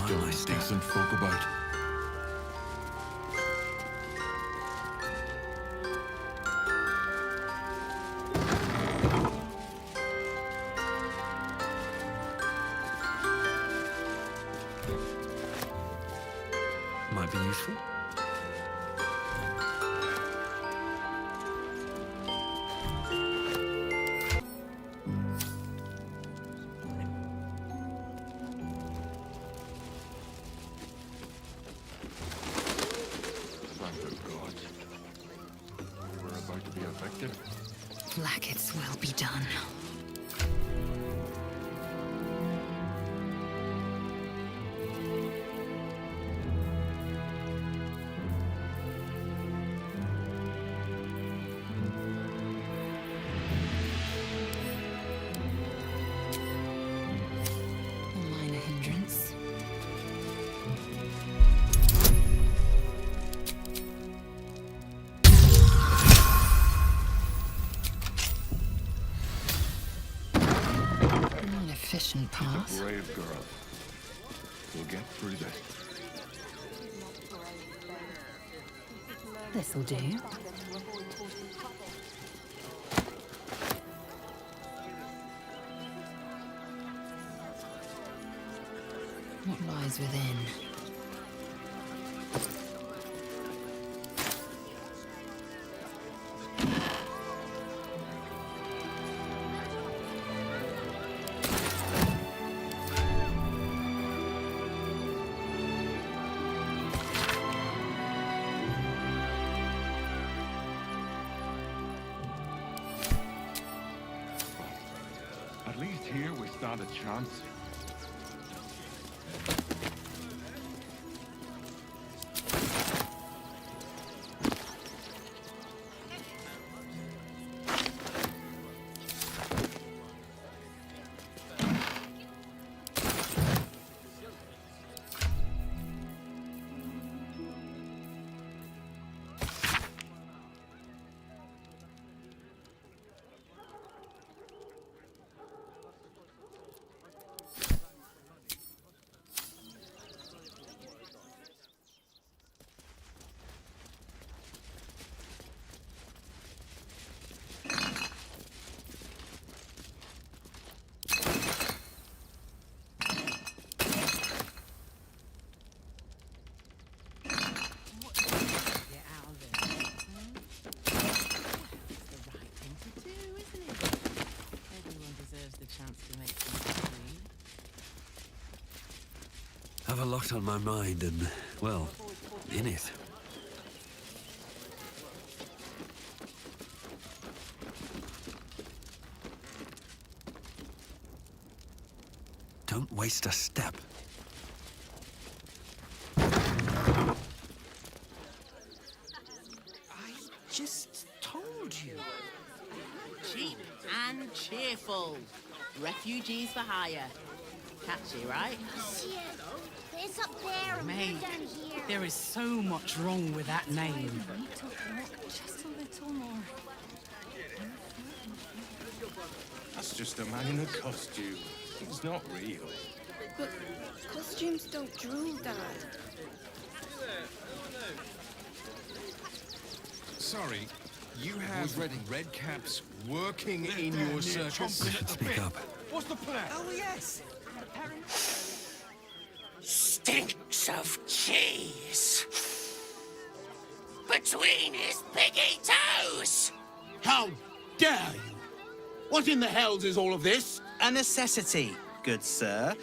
time I step. Decent folk about. Might be useful. Blackets will be done. A minor hindrance. Efficient path. Brave girl. We'll get through this. This'll do. What lies within? At least here we stand a chance. Have a lot on my mind and, well, in it. Don't waste a step. I just told you. Cheap and cheerful. Refugees for hire. Catchy, right? Shit. It's up there and Mate, we're down here. there is so much wrong with that name. We need to walk just a little more. That's just a man in a costume. It's not real. But costumes don't drool, Dad. Sorry, you have red caps working in your circus? I should speak up. What's the plan? Oh, yes. Stinks of cheese. Between his piggy toes. How dare you? What in the hells is all of this? A necessity, good sir.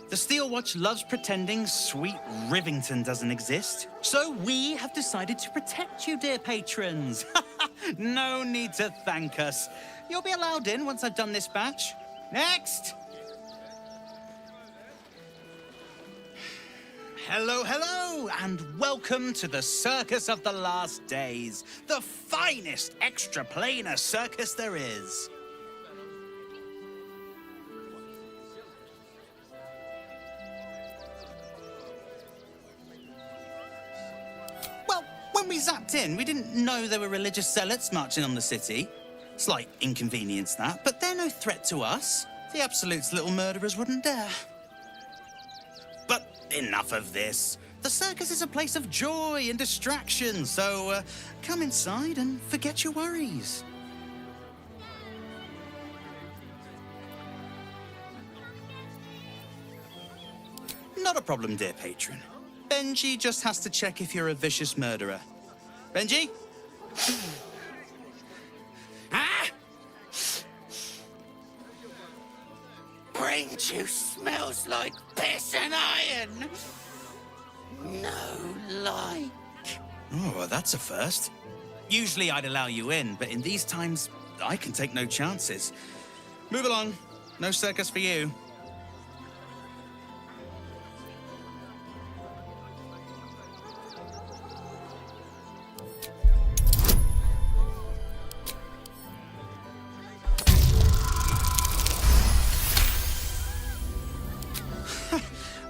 The Steel Watch loves pretending sweet Rivington doesn't exist. So we have decided to protect you, dear patrons. No need to thank us. You'll be allowed in once I've done this batch. Next! Hello, hello, and welcome to the Circus of the Last Days, the finest extra-planar circus there is. Well, when we zapped in, we didn't know there were religious zealots marching on the city. Slight inconvenience, that, but they're no threat to us. The Absolute's little murderers wouldn't dare. But enough of this. The circus is a place of joy and distraction, so come inside and forget your worries. Not a problem, dear patron. Benji just has to check if you're a vicious murderer. Benji? Ah! Brain juice smells like piss and iron. No like. Oh, well, that's a first. Usually I'd allow you in, but in these times, I can take no chances. Move along. No circus for you.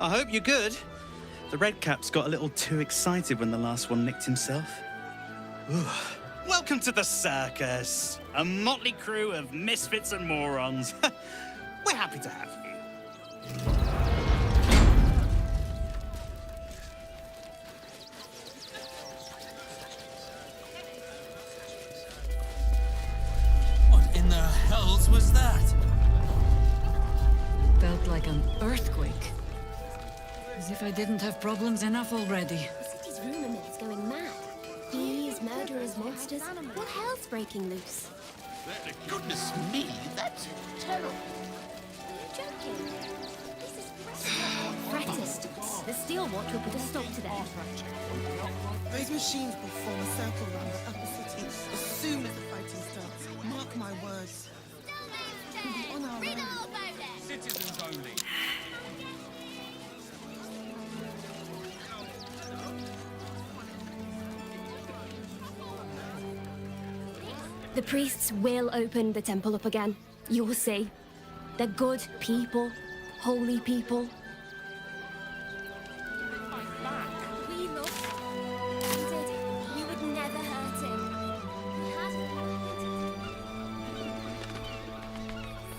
I hope you're good. The Redcaps got a little too excited when the last one nicked himself. Ooh. Welcome to the circus. A motley crew of misfits and morons. We're happy to have you. What in the hells was that? Felt like an earthquake. As if I didn't have problems enough already. The city's rumor mill is going mad. Thieves, murderers, monsters. All hell's breaking loose. Goodness me, that's terrible. Are you joking? This is Frettist. The Steel Watch will put a stop to them. Those machines will form a circle around the upper city as soon as the fighting starts. Mark my words. We'll be on our own. Citizens only. The priests will open the temple up again. You will see. They're good people, holy people. We loved him. We did. We would never hurt him. He hadn't.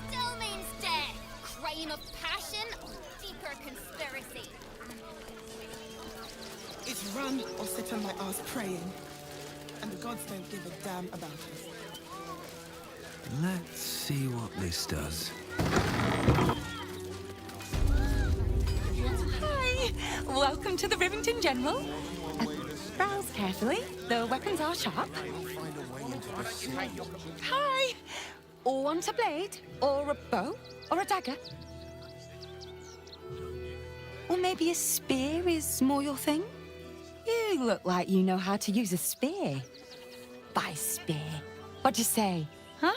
Still means death. Crime of passion or deeper conspiracy. It's run or sit on my ass praying. And the gods don't give a damn about us. Let's see what this does. Hi! Welcome to the Rivington General. Browse carefully. The weapons are sharp. Hi! Want a blade? Or a bow? Or a dagger? Or maybe a spear is more your thing? You look like you know how to use a spear. By spear. What'd you say? Huh?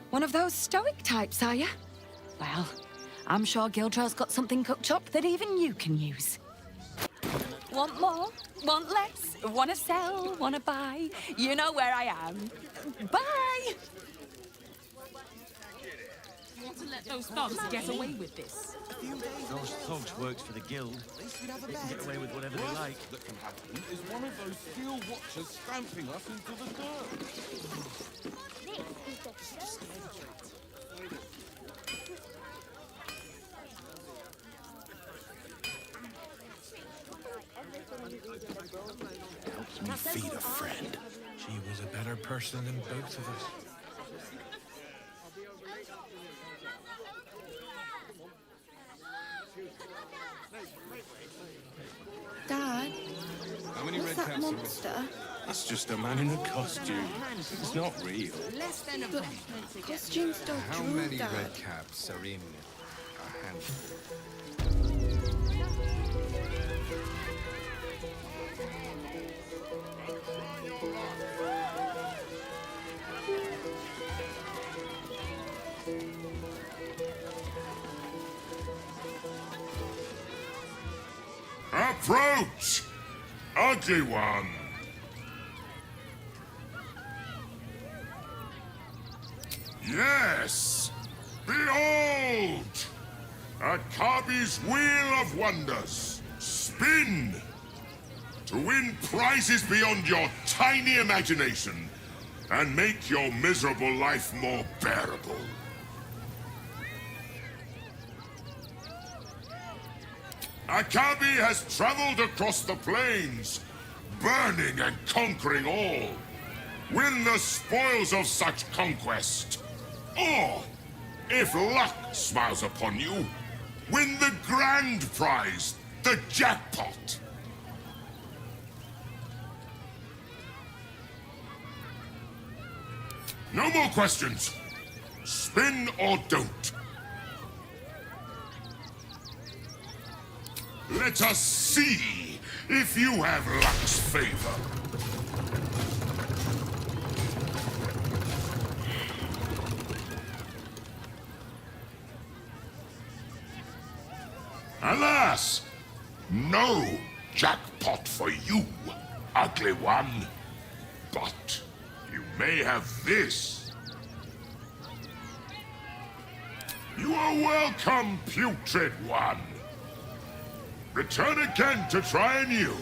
One of those stoic types, are you? Well, I'm sure Gildra's got something cooked up that even you can use. Want more? Want less? Wanna sell? Wanna buy? You know where I am. Bye! You want to let those thugs get away with this? Those thugs worked for the guild. They can get away with whatever they like. That can happen is one of those steel watchers stamping us into the dirt. Helps me feed a friend. She was a better person than both of us. Dad, How many what's red that caps monster? It's just a man in a costume. It's not real. But costumes don't How drool, many Dad. red caps are in a handful? Approach, ugly one. Yes, behold, Akabi's wheel of wonders. Spin to win prizes beyond your tiny imagination and make your miserable life more bearable. Akabi has traveled across the plains, burning and conquering all. Win the spoils of such conquest. Or, if luck smiles upon you, win the grand prize, the jackpot. No more questions. Spin or don't. Let us see if you have luck's favor. Alas, no jackpot for you, ugly one. But you may have this. You are welcome, putrid one. Return again to try anew.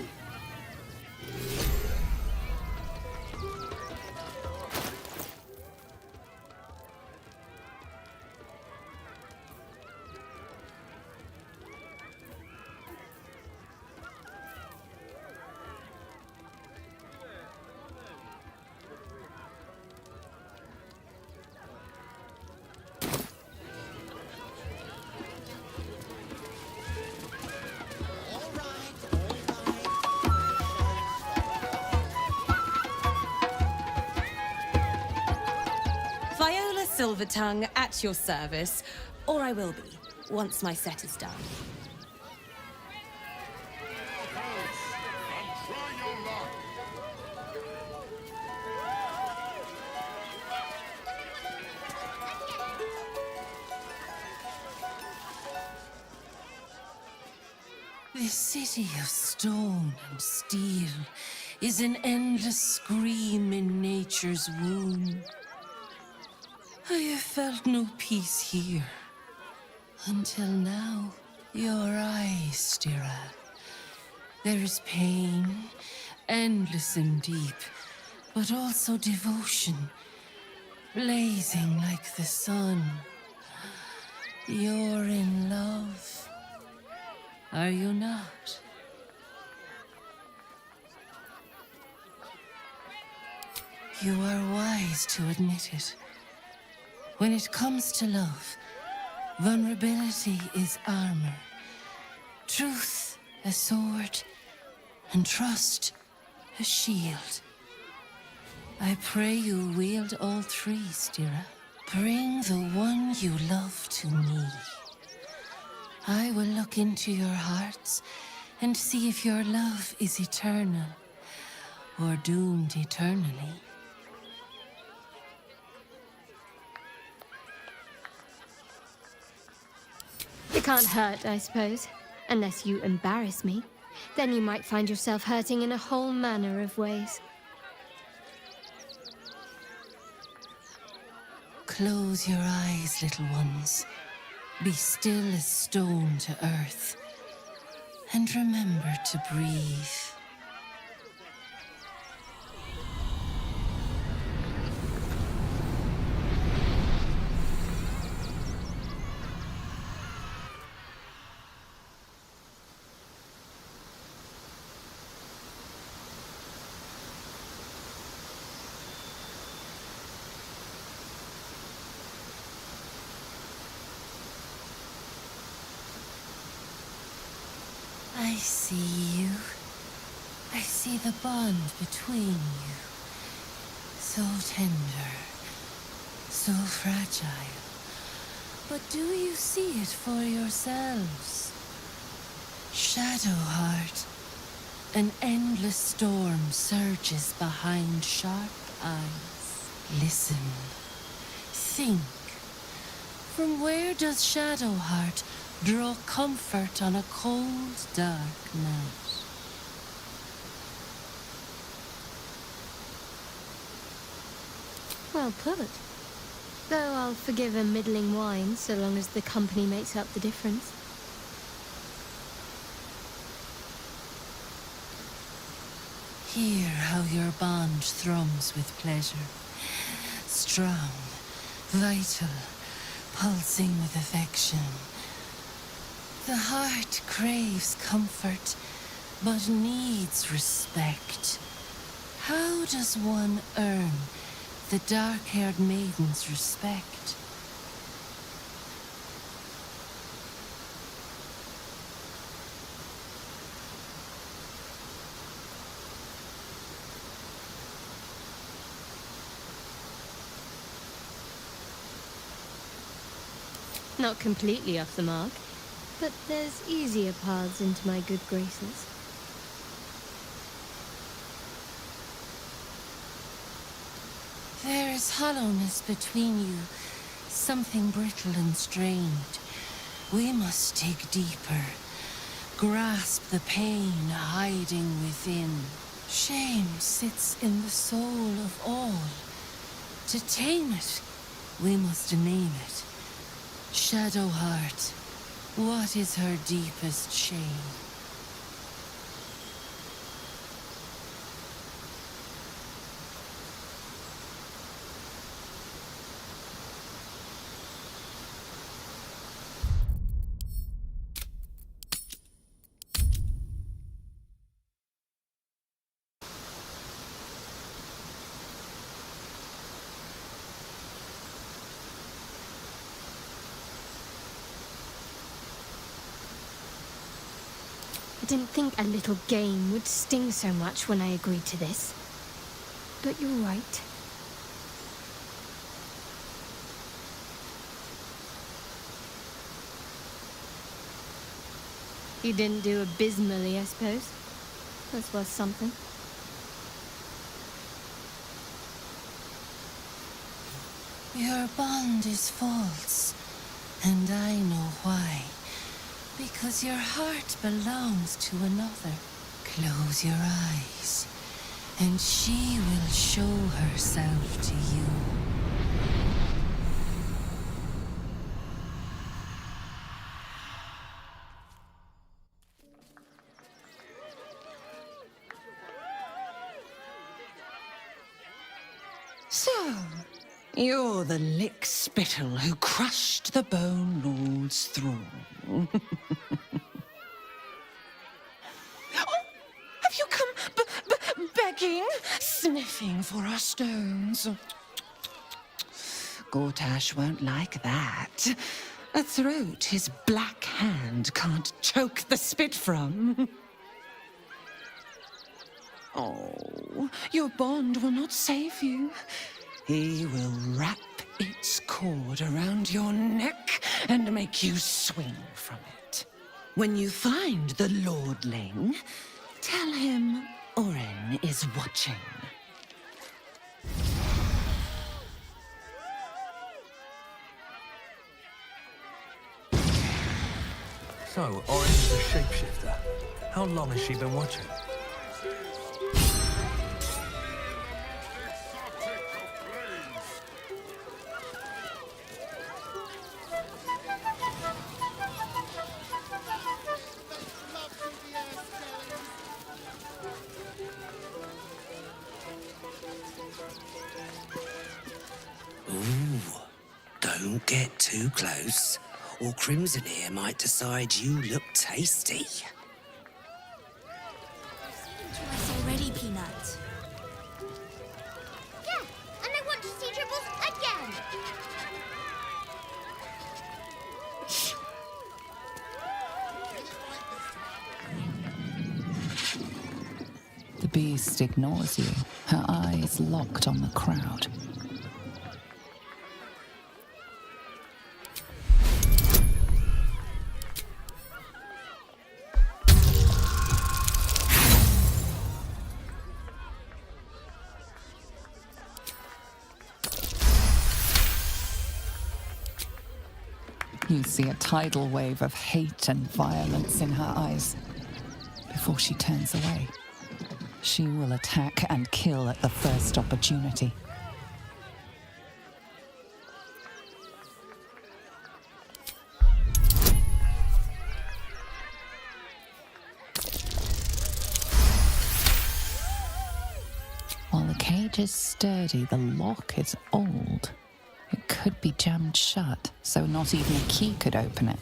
Silvertongue at your service, or I will be, once my set is done. This city of stone and steel is an endless scream in nature's womb. I have felt no peace here. Until now, your eyes stare at. There is pain, endless and deep, but also devotion, blazing like the sun. You're in love, are you not? You are wise to admit it. When it comes to love, vulnerability is armor, truth a sword, and trust a shield. I pray you wield all three, Stira. Bring the one you love to me. I will look into your hearts and see if your love is eternal or doomed eternally. It can't hurt, I suppose. Unless you embarrass me. Then you might find yourself hurting in a whole manner of ways. Close your eyes, little ones. Be still as stone to earth. And remember to breathe. I see you. I see the bond between you. So tender, so fragile. But do you see it for yourselves? Shadowheart, an endless storm surges behind sharp eyes. Listen, think. From where does Shadowheart draw comfort on a cold, dark night? Well put. Though I'll forgive a middling wine so long as the company makes up the difference. Hear how your bond thrums with pleasure. Strong, vital, pulsing with affection. The heart craves comfort, but needs respect. How does one earn the dark-haired maiden's respect? Not completely off the mark, but there's easier paths into my good graces. There is hollowness between you, something brittle and strained. We must dig deeper, grasp the pain hiding within. Shame sits in the soul of all. To tame it, we must name it. Shadow heart, what is her deepest shame? I didn't think a little game would sting so much when I agreed to this. But you're right. You didn't do abysmally, I suppose. That's worth something. Your bond is false, and I know why. Because your heart belongs to another. Close your eyes, and she will show herself to you. So, you're the lick-spittle who crushed the Bone Lord's throne. Oh, have you come begging, sniffing for our stones? Gortash won't like that. A throat his black hand can't choke the spit from. Oh, your bond will not save you. He will wrap its cord around your neck and make you swing from it. When you find the lordling, tell him Oren is watching. So, Oren is a shapeshifter. How long has she been watching? Don't get too close, or Crimson here might decide you look tasty. Dress already, Peanut. Yeah, and I want to see Dribbles again. The beast ignores you, her eyes locked on the crowd. You see a tidal wave of hate and violence in her eyes. Before she turns away, she will attack and kill at the first opportunity. While the cage is sturdy, the lock is old. It could be jammed shut, so not even a key could open it.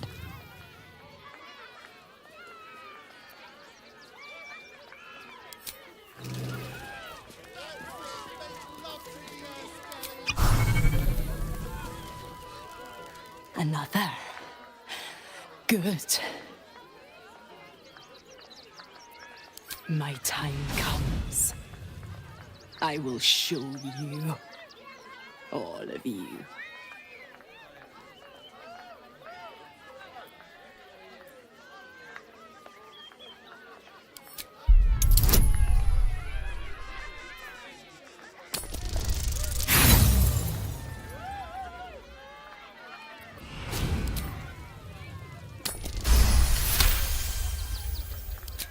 Another. Good. My time comes. I will show you. All of you.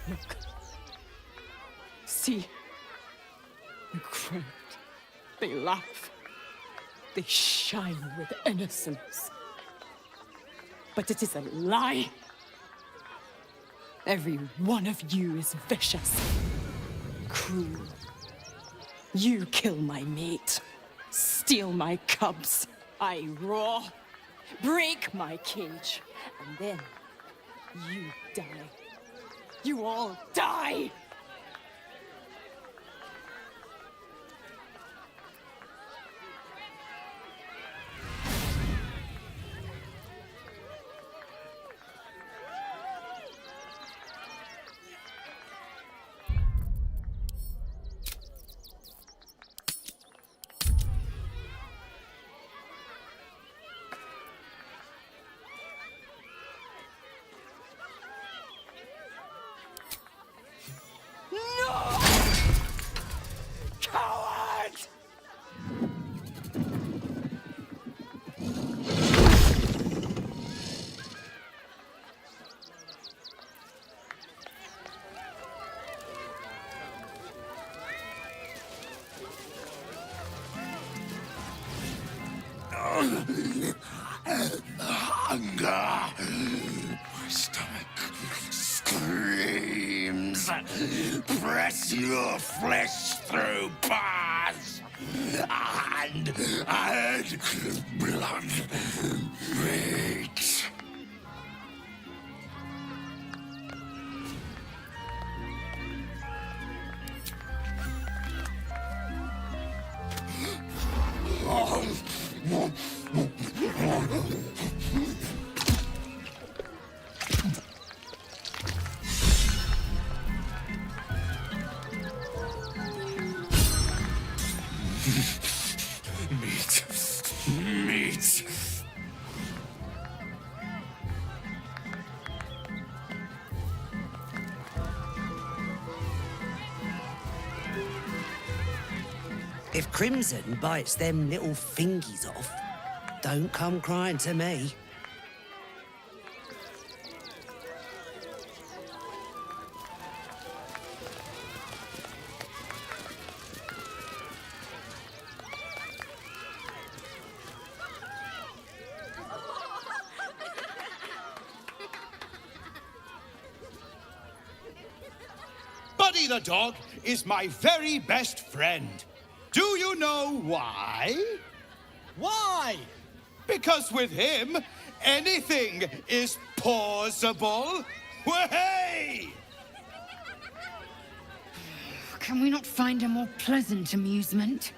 Look. See? The crowd. They laugh. They shine with innocence. But it is a lie. Every one of you is vicious, cruel. You kill my mate, steal my cubs. I roar, break my cage, and then you die. You all die! Hunger. My stomach screams. Press your flesh through bars. And blood beats. Meat. If Crimson bites them little fingies off, don't come crying to me. Buddy the dog is my very best friend. Do you know why? Why? Because with him, anything is possible. Way! Can we not find a more pleasant amusement?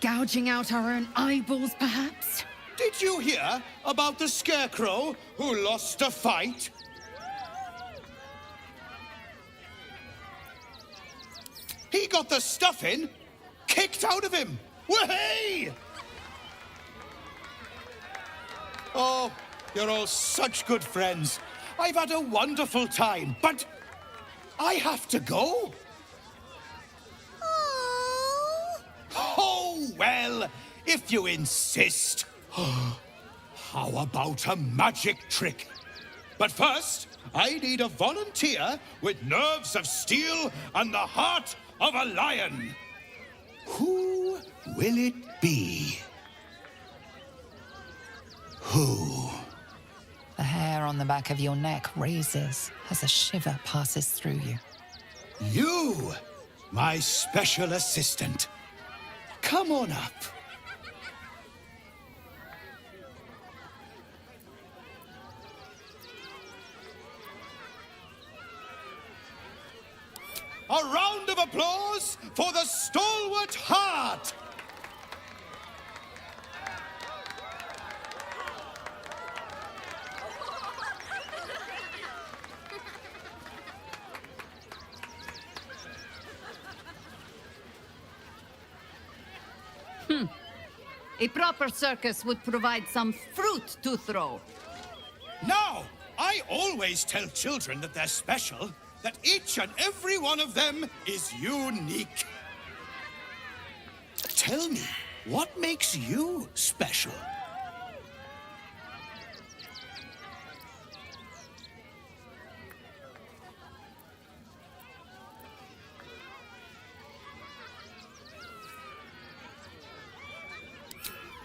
Gouging out our own eyeballs, perhaps? Did you hear about the scarecrow who lost a fight? He got the stuffing kicked out of him. Way! Oh, you're all such good friends. I've had a wonderful time, but I have to go. Oh, well, if you insist. How about a magic trick? But first, I need a volunteer with nerves of steel and the heart of a lion. Who will it be? Who? The hair on the back of your neck raises as a shiver passes through you. You, my special assistant. Come on up. A round of applause for the stalwart heart. A proper circus would provide some fruit to throw. Now, I always tell children that they're special, that each and every one of them is unique. Tell me, what makes you special?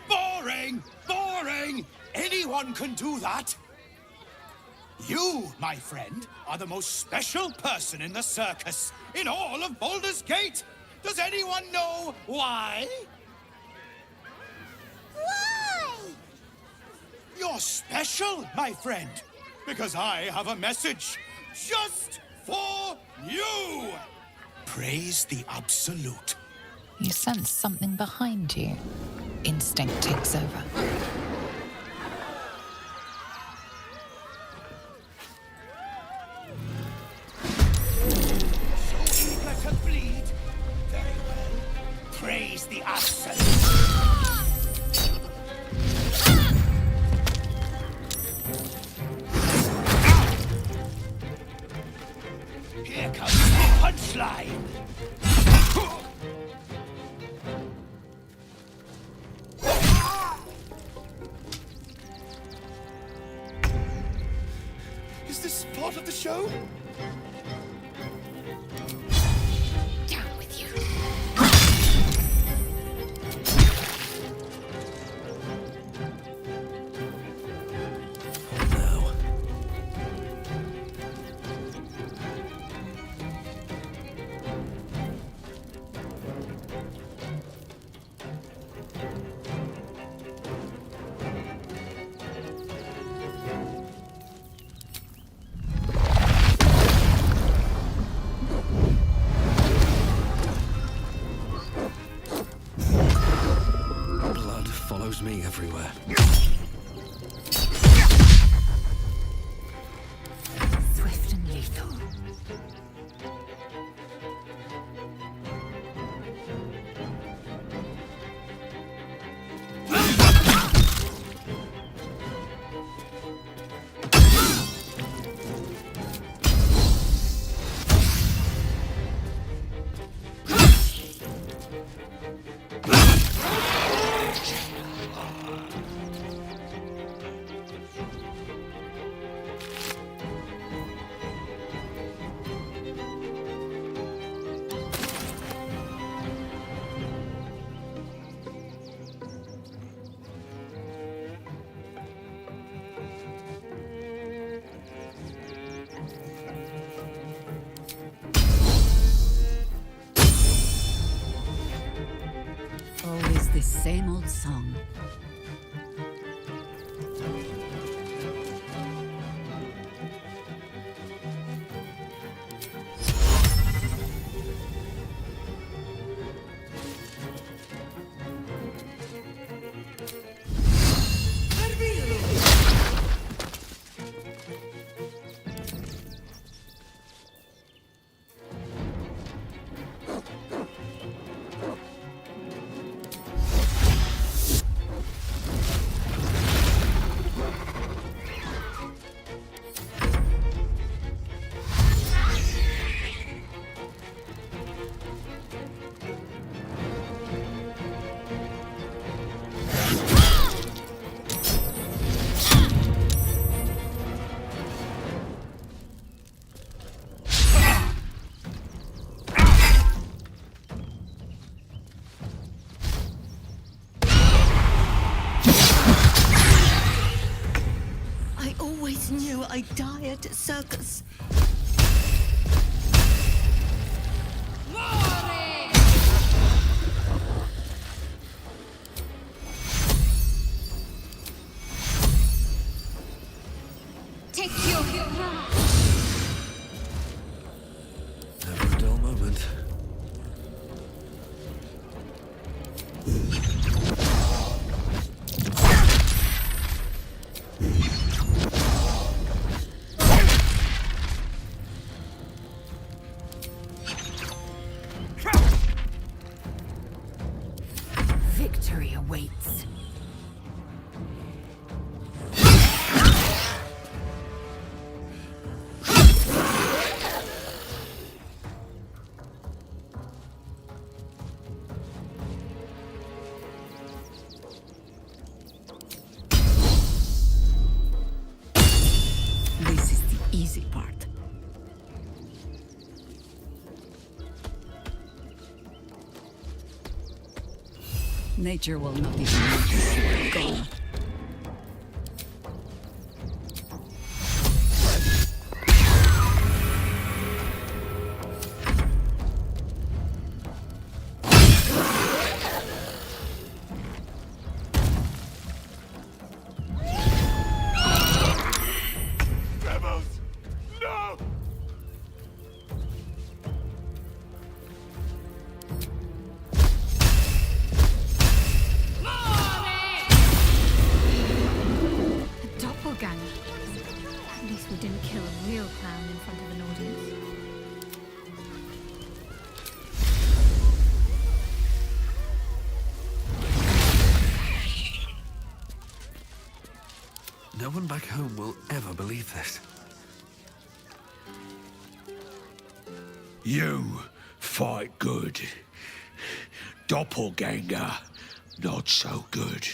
Boring! Boring! Anyone can do that! You, my friend, are the most special person in the circus, in all of Baldur's Gate! Does anyone know why? Why? You're special, my friend, because I have a message just for you! Praise the Absolute. You sense something behind you. Instinct takes over. So eager to bleed? Very well. Praise the Absolute. Here comes the punchline. Is this part of the show? Down with you. Now. Blood follows me everywhere. Swift and lethal. Always this same old song. I always knew I'd die at a circus. Take your Never a dull moment. easy part. Nature will not even notice you are gone. At least we didn't kill a real clown in front of an audience. No one back home will ever believe this. You fight good. Doppelganger, not so good.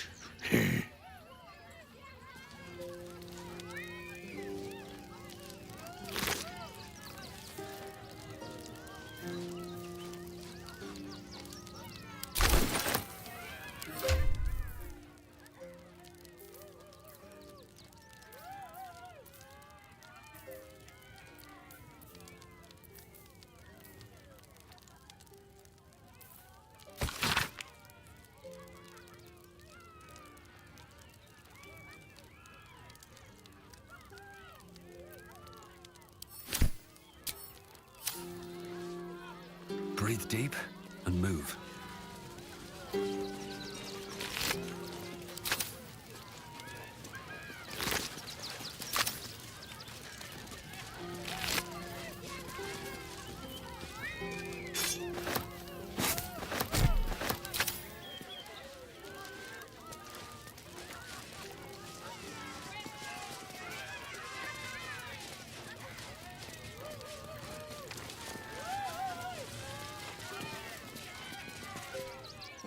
Breathe deep and move.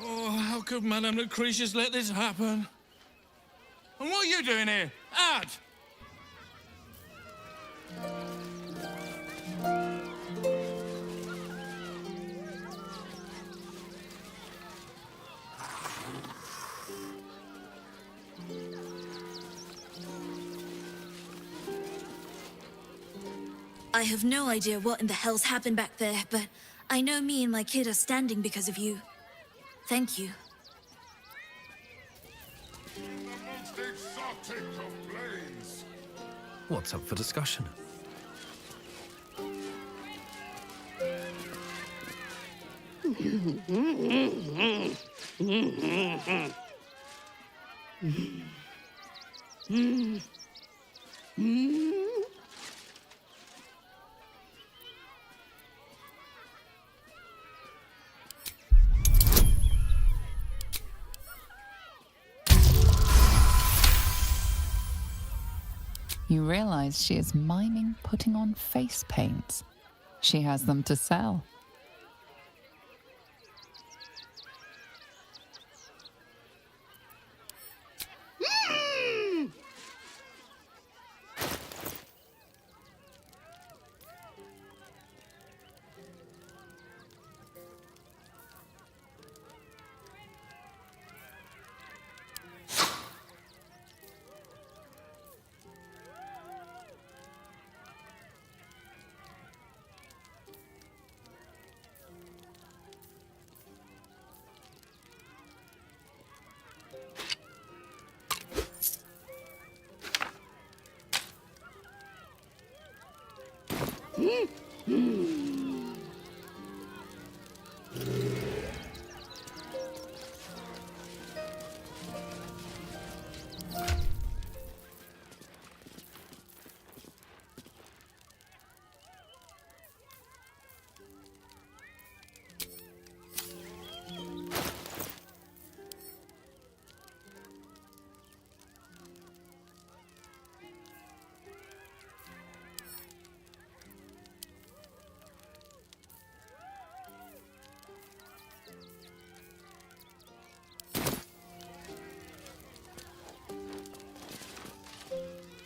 Oh, how could Madame Lucretius let this happen? And what are you doing here? Ad! I have no idea what in the hell's happened back there, but I know me and my kid are standing because of you. Thank you. The most exotic of planes. What's up for discussion? You realize she is miming putting on face paints. She has them to sell.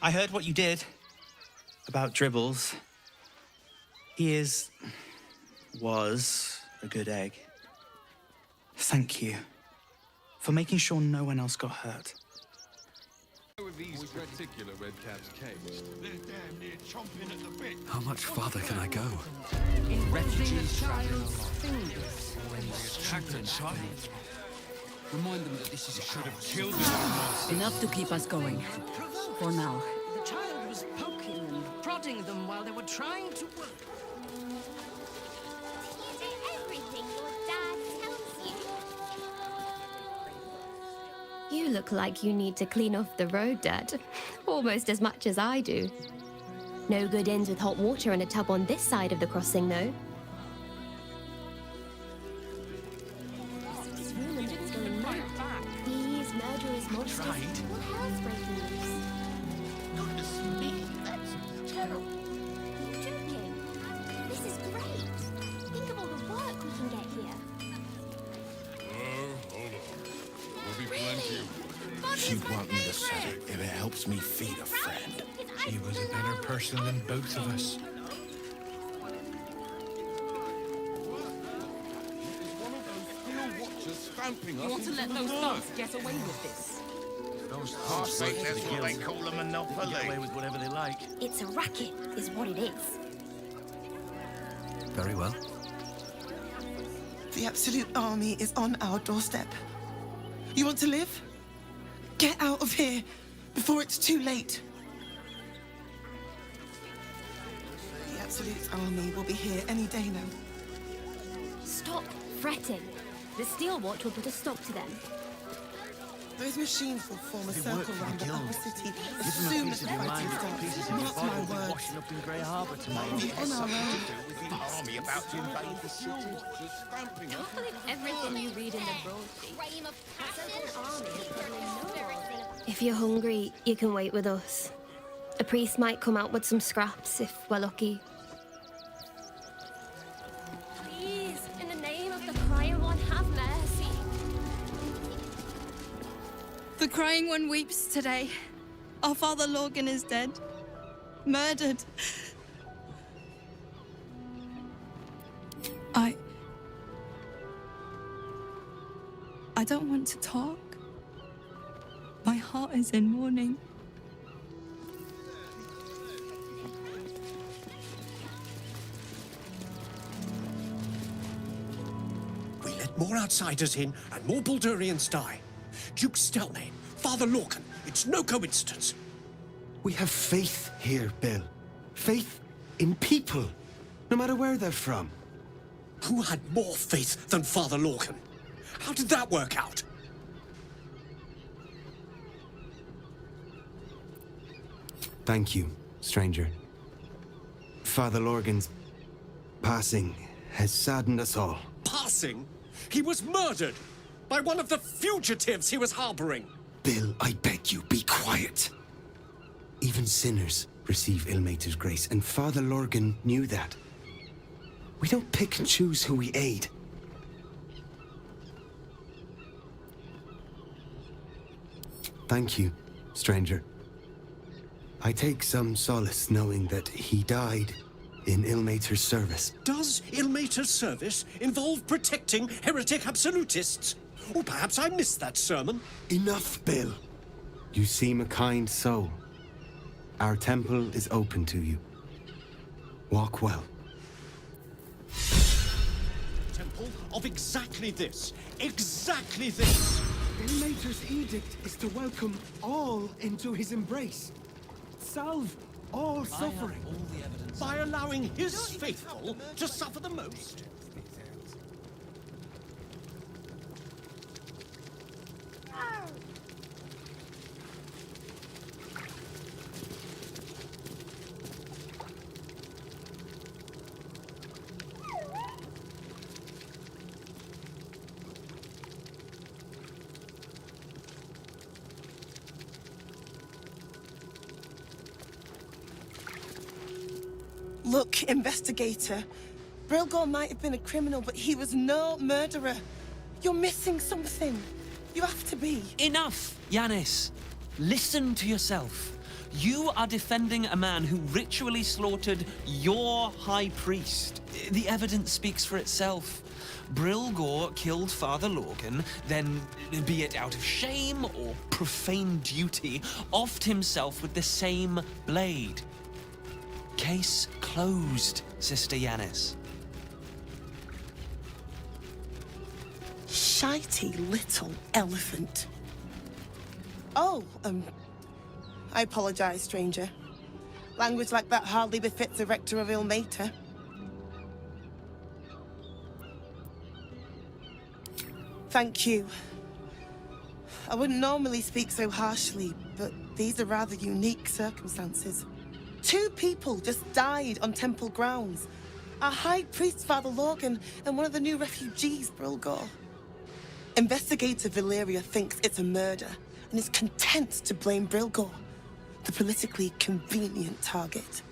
I heard what you did. about Dribbles. He was a good egg. Thank you for making sure no one else got hurt. With these particular red caps caged, they're damn near chomping at the bit. How much farther can I go? Refugees child's fingers when they Attacked a child? Remind them that this is Should have killed them. Enough to keep us going. For now. The child was poking and prodding them while they were trying to work. You do everything your dad tells you. You look like you need to clean off the road, Dad. Almost as much as I do. No good ends with hot water and a tub on this side of the crossing, though. This room and it's going right back. These murderous monsters. What hell's breaking loose? Goodness me, that's terrible. You're joking. This is great. Think of all the work we can get here. Oh, hold on. There'll be plenty of... She want me to set it if it helps me feed a friend. She was a better person than both of us. You want to let those thugs get away with this? Those that's what they call them and they'll get away with whatever they like. It's a racket, is what it is. Very well. The Absolute Army is on our doorstep. You want to live? Get out of here before it's too late. The Absolute Army will be here any day now. Stop fretting. The Steel Watch will put a stop to them. Those machines will form a They circle work for the around the guild. upper city as Give them a soon piece as the of your fighting mind, pieces starts. of your Mark body my will be words. washing up in Grey Harbour tomorrow. We'll be on our own. With the army about to invade the city. Don't believe everything you read in the broadsheet. Frame of passion. If you're hungry, you can wait with us. A priest might come out with some scraps if we're lucky. Please, in the name of the crying one, have mercy. The crying one weeps today. Our father Lorgan is dead. Murdered. I don't want to talk. My heart is in mourning. We let more outsiders in and more Baldurians die. Duke Stelmane, Father Lorcan, it's no coincidence. We have faith here, Bill. Faith in people, no matter where they're from. Who had more faith than Father Lorcan? How did that work out? Thank you, stranger. Father Lorgan's passing has saddened us all. Passing? He was murdered by one of the fugitives he was harboring. Bill, I beg you, be quiet. Even sinners receive Ilmater's grace, and Father Lorgan knew that. We don't pick and choose who we aid. Thank you, stranger. I take some solace knowing that he died in Ilmater's service. Does Ilmater's service involve protecting heretic absolutists? Or perhaps I missed that sermon. Enough, Bill. You seem a kind soul. Our temple is open to you. Walk well. Temple of exactly this. Exactly this. Ilmater's edict is to welcome all into his embrace. Salve all suffering. By allowing his faithful to suffer the most. Look, investigator. Brilgor might have been a criminal, but he was no murderer. You're missing something. You have to be. Enough, Yanis. Listen to yourself. You are defending a man who ritually slaughtered your high priest. The evidence speaks for itself. Brilgor killed Father Lorgan, then, be it out of shame or profane duty, offed himself with the same blade. Case closed, Sister Yanis. Shitey little elephant. Oh, I apologize, stranger. Language like that hardly befits a rector of Ilmater. Thank you. I wouldn't normally speak so harshly, but these are rather unique circumstances. 2 people just died on temple grounds. Our High Priest, Father Lorgan, and one of the new refugees, Brilgor. Investigator Valeria thinks it's a murder and is content to blame Brilgor, the politically convenient target.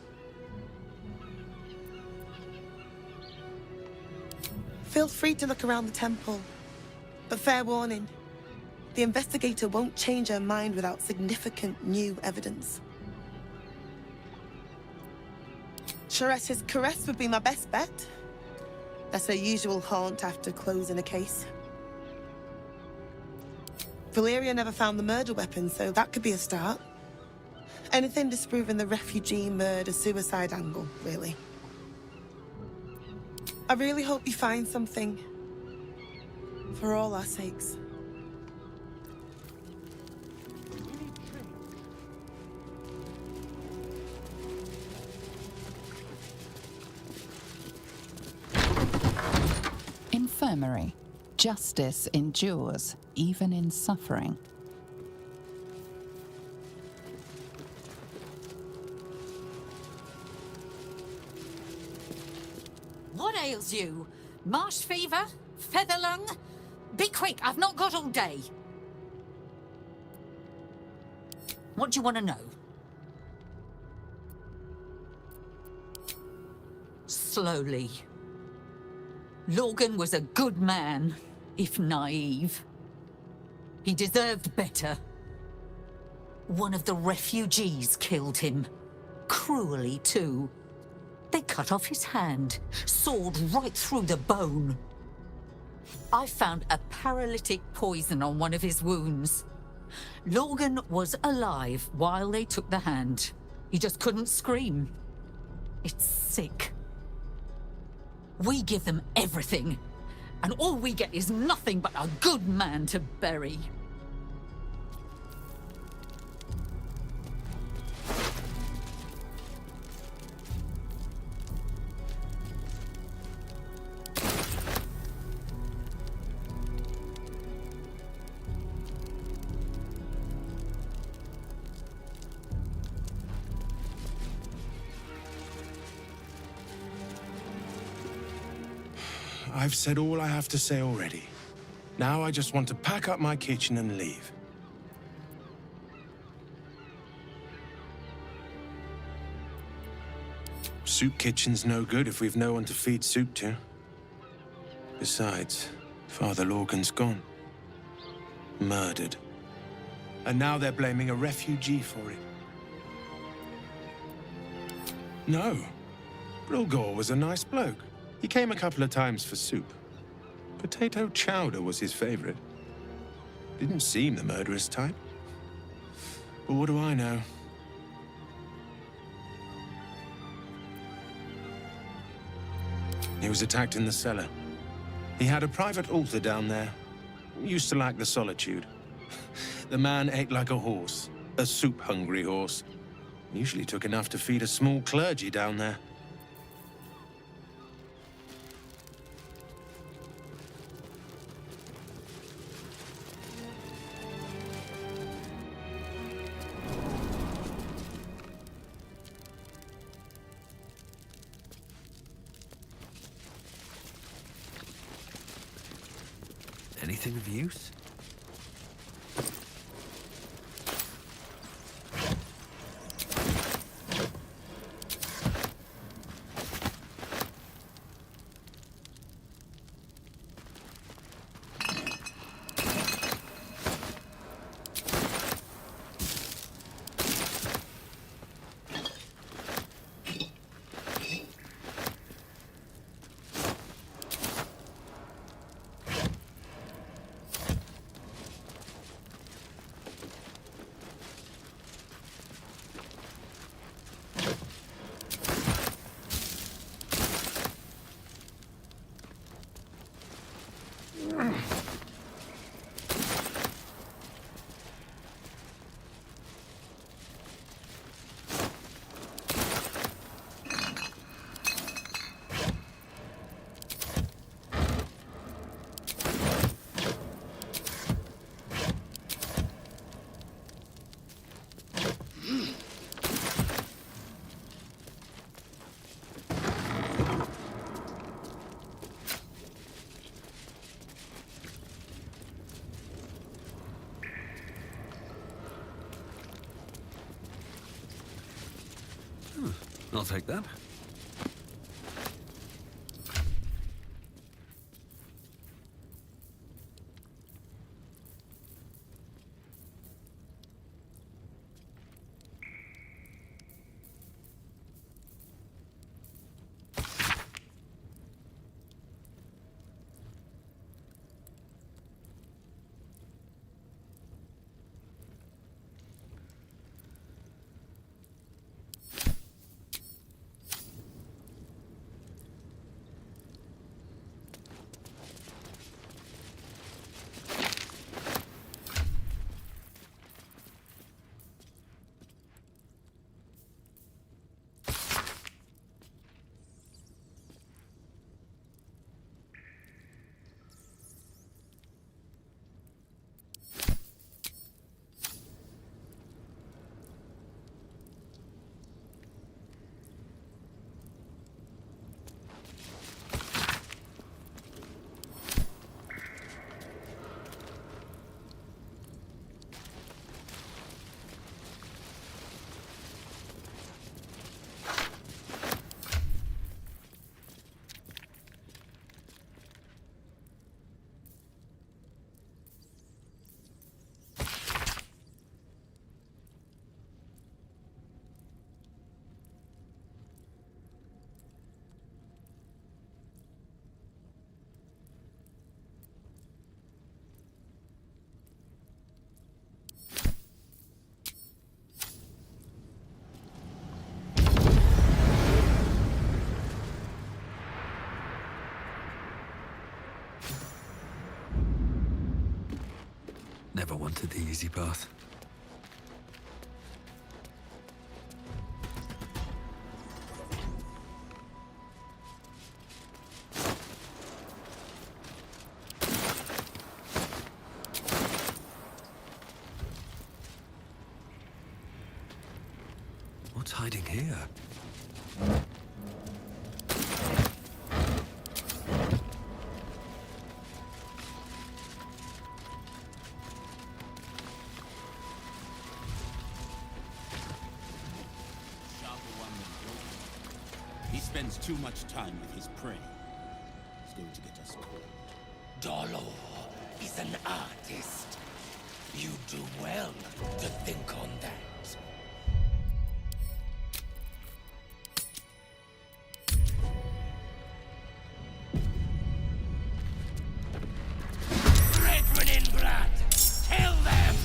Feel free to look around the temple, but fair warning, the investigator won't change her mind without significant new evidence. Charette's caress would be my best bet. That's her usual haunt after closing a case. Valeria never found the murder weapon, so that could be a start. Anything disproving the refugee murder-suicide angle, really. I really hope you find something. For all our sakes. Infirmary. Justice endures, even in suffering. What ails you? Marsh fever? Feather lung? Be quick, I've not got all day. What do you want to know? Slowly. Lorgan was a good man, if naive. He deserved better. One of the refugees killed him. Cruelly, too. They cut off his hand, sawed right through the bone. I found a paralytic poison on one of his wounds. Lorgan was alive while they took the hand. He just couldn't scream. It's sick. We give them everything, and all we get is nothing but a good man to bury. I've said all I have to say already. Now I just want to pack up my kitchen and leave. Soup kitchen's no good if we've no one to feed soup to. Besides, Father Lorgan's gone. Murdered. And now they're blaming a refugee for it. No. Brilgor was a nice bloke. He came a couple of times for soup. Potato chowder was his favorite. Didn't seem the murderous type. But what do I know? He was attacked in the cellar. He had a private altar down there. Used to like the solitude. The man ate like a horse. A soup-hungry horse. Usually took enough to feed a small clergy down there. Anything of use? I'll take that. Never wanted the easy path. What's hiding here? He spends too much time with his prey. He's going to get us caught. Dolo is an artist. You do well to think on that. Brethren in blood, kill them!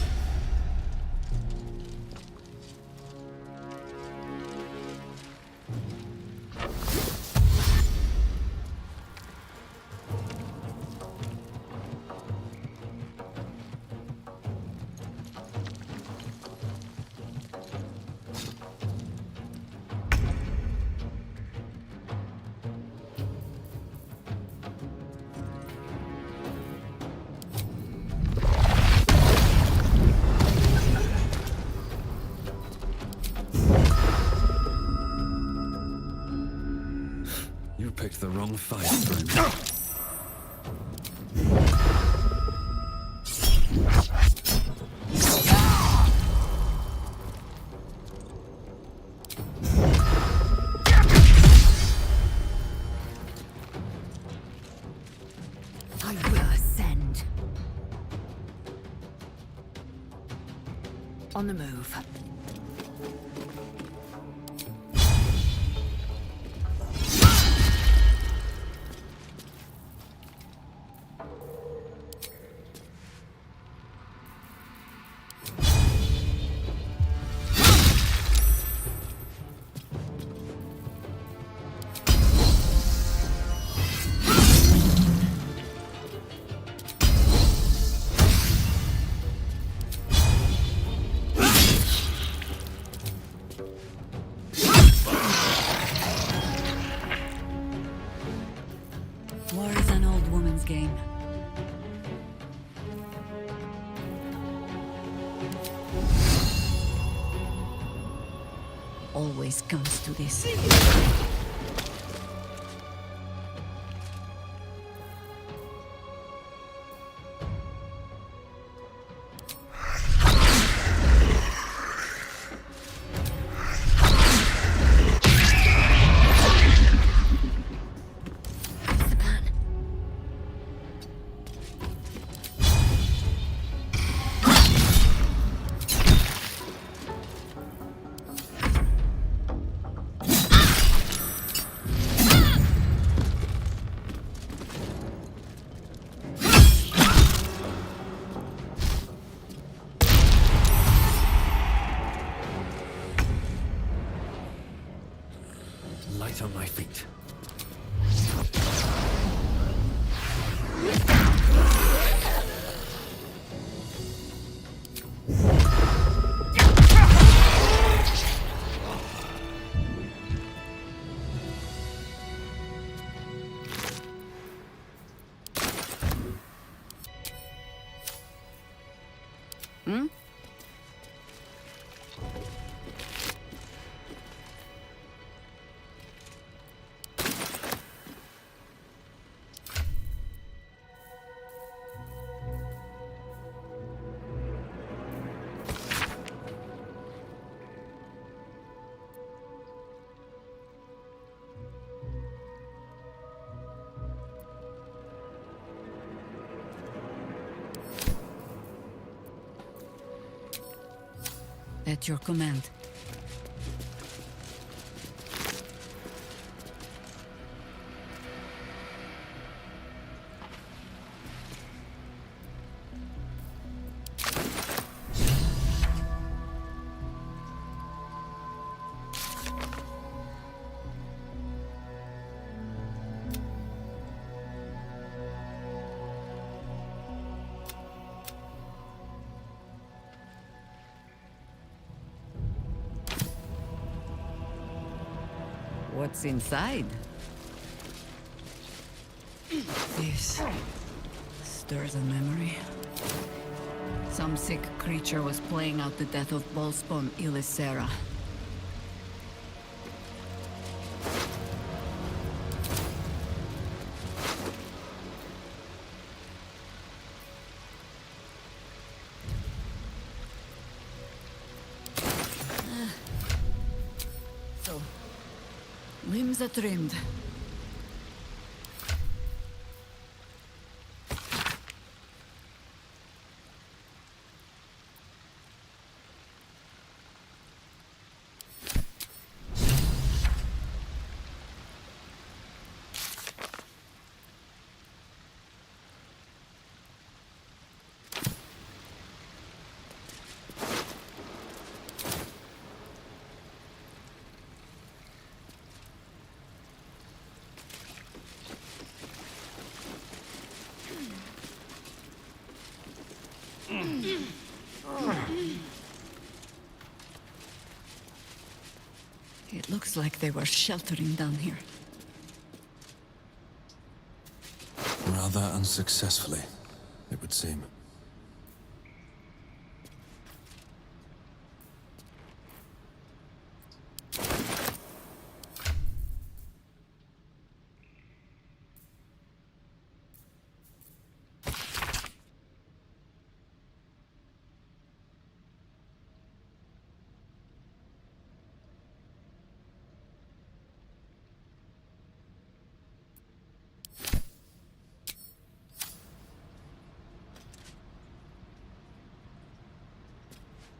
You picked the wrong fight, friend. I will ascend. On the move. War is an old woman's game. Always comes to this. get on my feet. At your command. What's inside? This stirs a memory. Some sick creature was playing out the death of Bolspon Ilisera. Limbs are trimmed. It looks like they were sheltering down here. Rather unsuccessfully, it would seem.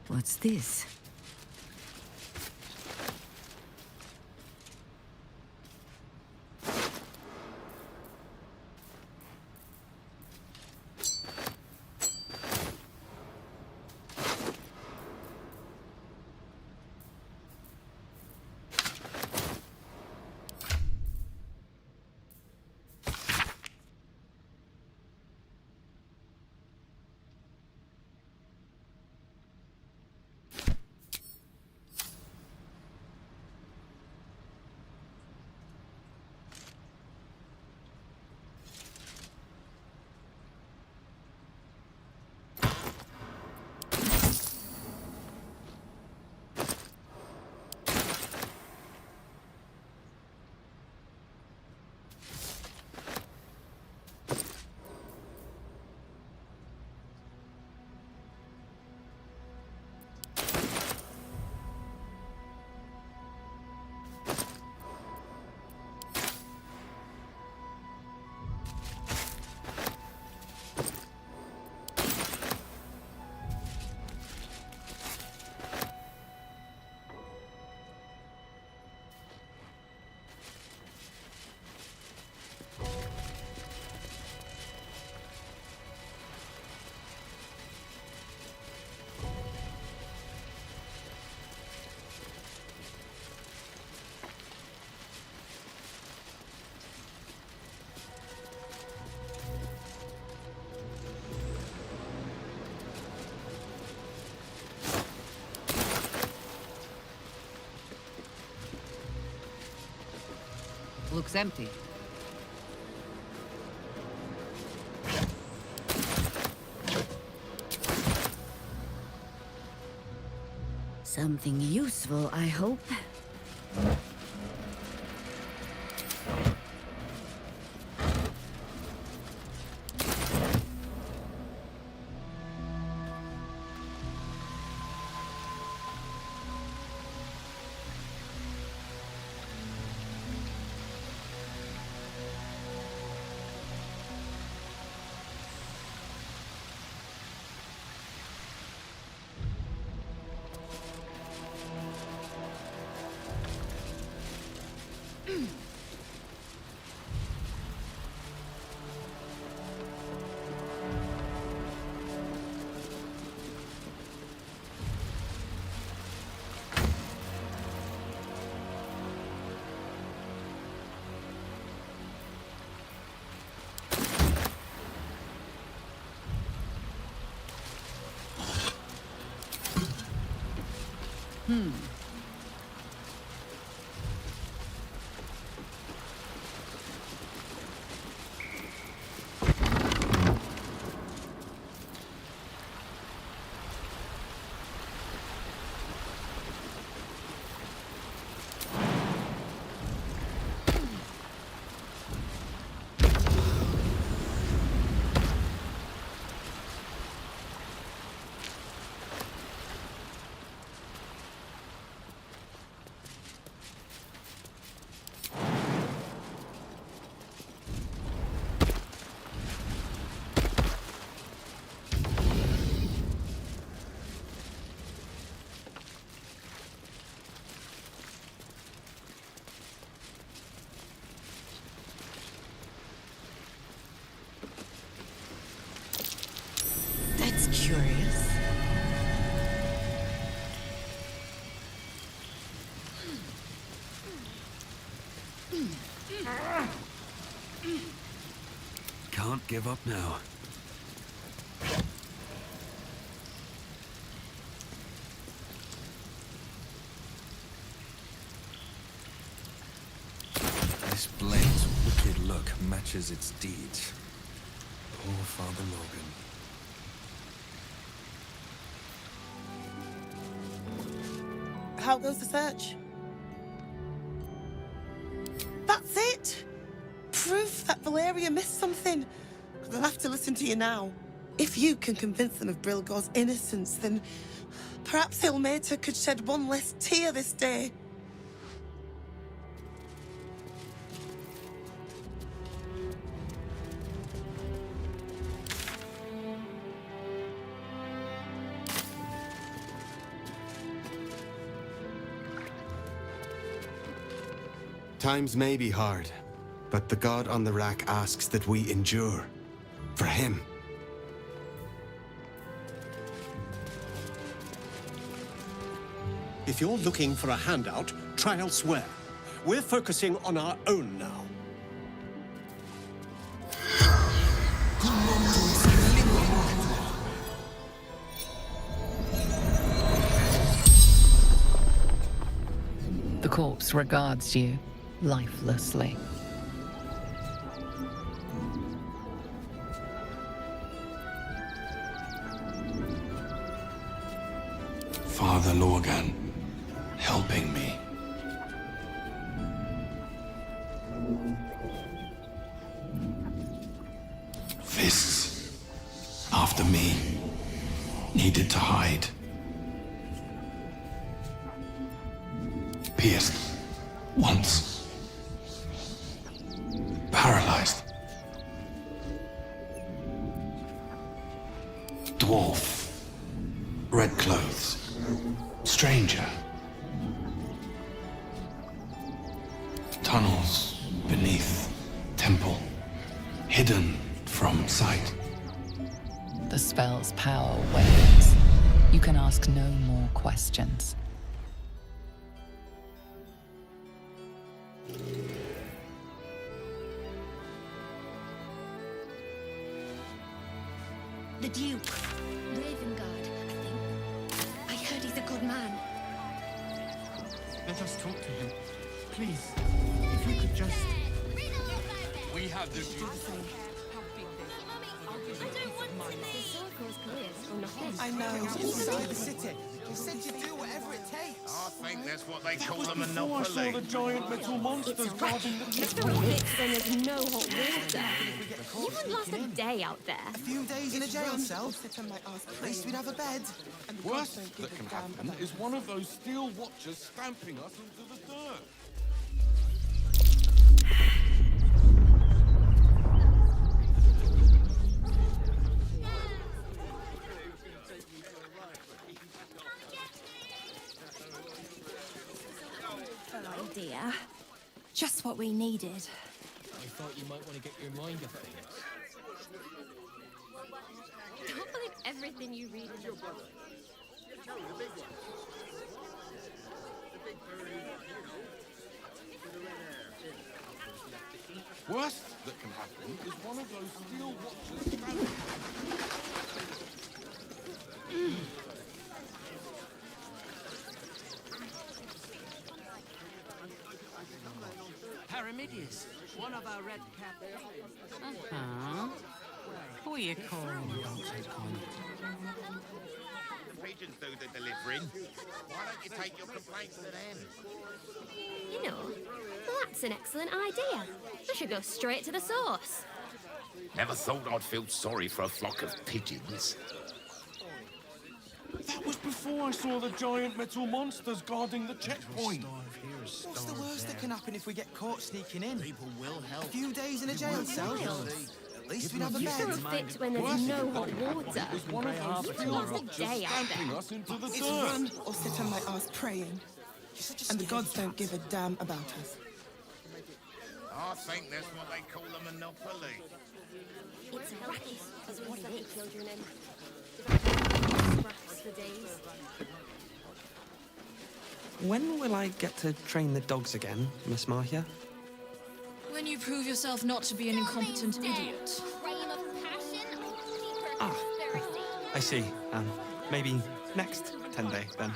What's this? Looks empty. Something useful, I hope. That's curious. Can't give up now. This blade's wicked look matches its deeds. Poor Father Logan. How goes the search? That's it! Proof that Valeria missed something. They'll have to listen to you now. If you can convince them of Brilgor's innocence, then perhaps Ilmater could shed one less tear this day. Times may be hard, but the god on the rack asks that we endure. For him. If you're looking for a handout, try elsewhere. We're focusing on our own now. The corpse regards you lifelessly. Father Lorgan, helping me. Fists, after me, needed to hide. Pierced, once. Paralyzed. Dwarf, red clothes. Stranger. Tunnels beneath temple, hidden from sight. The spell's power wanes. You can ask no more questions. The Duke. Ravengard, I think. I heard he's a good man. Let us talk to him. Please. If If you could just... We have the I know. Inside the city. You said you'd do whatever it takes. I think that's what they call a Before I saw the giant metal monsters guarding the checkpoint. Fits when there's no hot water. You wouldn't last a day out there. A few days in a jail cell. At least we'd have a bed. worst that can happen is one of those steel watchers stamping us into the dirt. Dear. Just what we needed. I thought you might want to get your mind off things. Don't believe everything you read in the book. Worst that can happen is one of those steel watchers stamping. Paramidius, one of our red cap. Who are you calling? The pigeons do the delivering. Why don't you take your complaints to them? You know, that's an excellent idea. I should go straight to the source. Never thought I'd feel sorry for a flock of pigeons. That was before I saw the giant metal monsters guarding the checkpoint. What's the worst that can happen if we get caught sneaking in? People will help. A few days in a jail cell. At least we'd have a You bed. throw a fit when there's no hot water. You wouldn't last a day out there. It's run or sit on my ass praying. And the gods don't give a damn about us. I think that's what they call a monopoly. It's a racket, as we set the children in. Scraps for days. When will I get to train the dogs again, Miss Mahia? When you prove yourself not to be an incompetent idiot. Ah, I see. Maybe next 10 day then.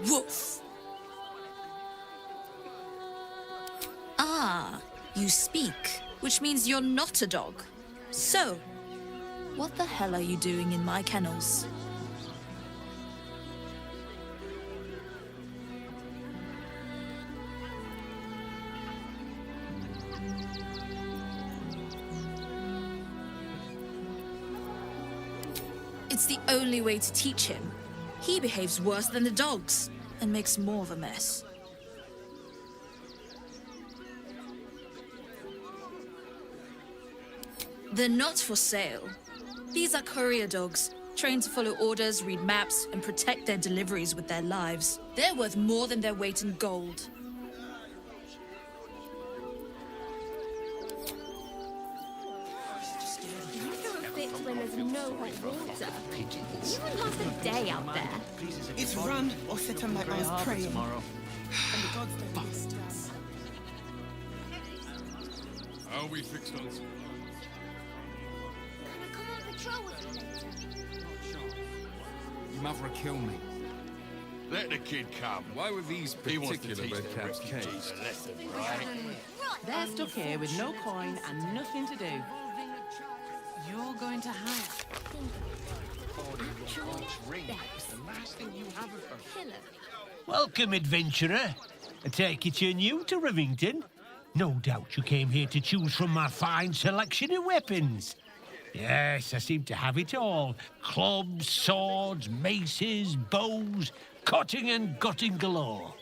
Woof! Ah, you speak, which means you're not a dog. So, what the hell are you doing in my kennels? It's the only way to teach him. He behaves worse than the dogs and makes more of a mess. They're not for sale. These are courier dogs, trained to follow orders, read maps, and protect their deliveries with their lives. They're worth more than their weight in gold. When there's no hot water. You wouldn't last a day out there. It's run or sit on my ass praying. And the gods don't bastards. How are we fixed on? Come on patrol with me. Your mother will kill me. Let the kid come. Why were these particular red caps caged? They're stuck here with no coin and nothing to do. You're going to hire. Welcome, adventurer. I take it you're new to Rivington. No doubt you came here to choose from my fine selection of weapons. Yes, I seem to have it all. Clubs, swords, maces, bows, cutting and gutting galore.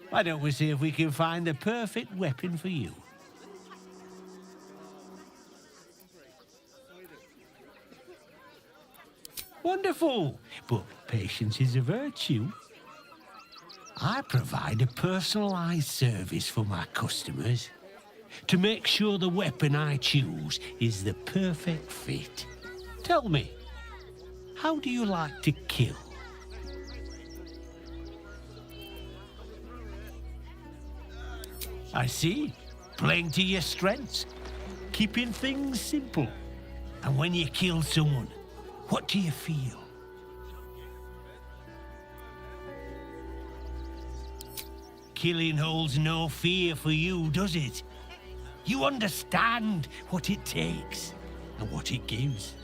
Why don't we see if we can find the perfect weapon for you? Wonderful, but patience is a virtue. I provide a personalized service for my customers to make sure the weapon I choose is the perfect fit. Tell me, how do you like to kill? I see, playing to your strengths, keeping things simple. And when you kill someone, what do you feel? killing holds no fear for you, does it? You understand what it takes and what it gives.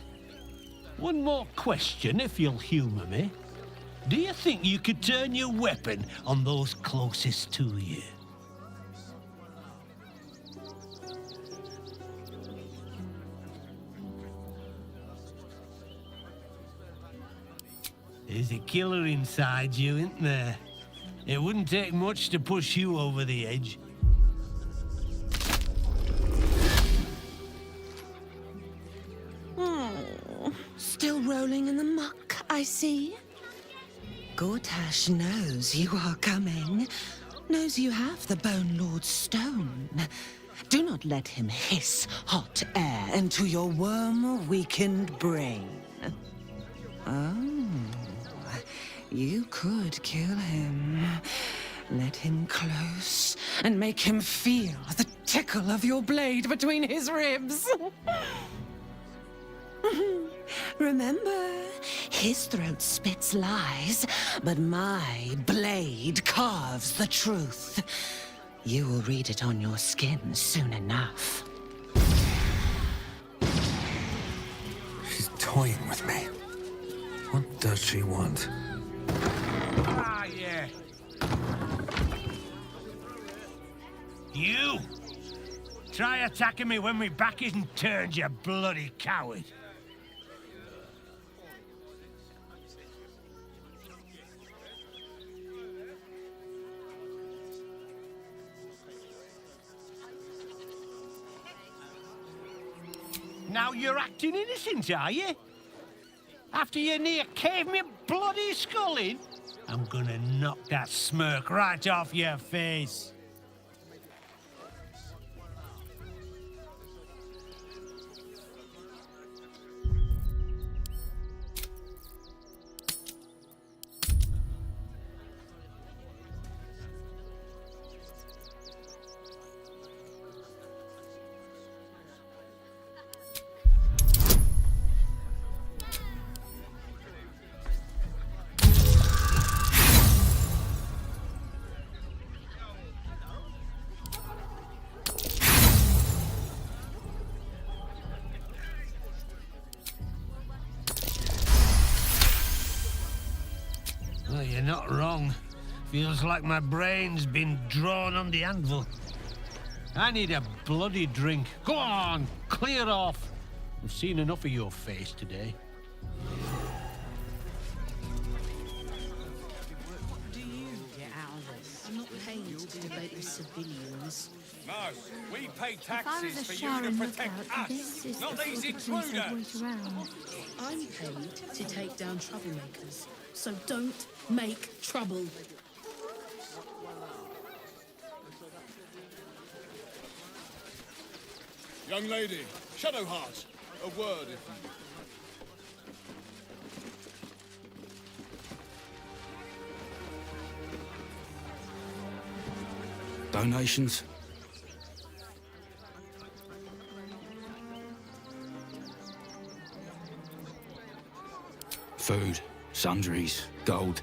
One more question, if you'll humour me. Do you think you could turn your weapon on those closest to you? There's a killer inside you, isn't there? It wouldn't take much to push you over the edge. Still rolling in the muck, I see. Gortash knows you are coming. Knows you have the Bone Lord's stone. Do not let him hiss hot air into your worm-weakened brain. Oh, you could kill him. Let him close and make him feel the tickle of your blade between his ribs. Remember, his throat spits lies, but my blade carves the truth. You will read it on your skin soon enough. She's toying with me. What does she want? Ah, yeah. You! Try attacking me when my back isn't turned, you bloody coward. Now you're acting innocent, are you? After you near caved me bloody skull in? I'm gonna knock that smirk right off your face. Well, you're not wrong. Feels like my brain's been drawn on the anvil. I need a bloody drink. Go on, clear off. I've seen enough of your face today. Do you get out of this? I'm not paid to debate with civilians. No, we pay taxes for you to protect us, not these intruders. I'm paid to take down troublemakers, so don't make trouble. Young lady, Shadowheart, a word if you... Donations? Food, sundries, gold.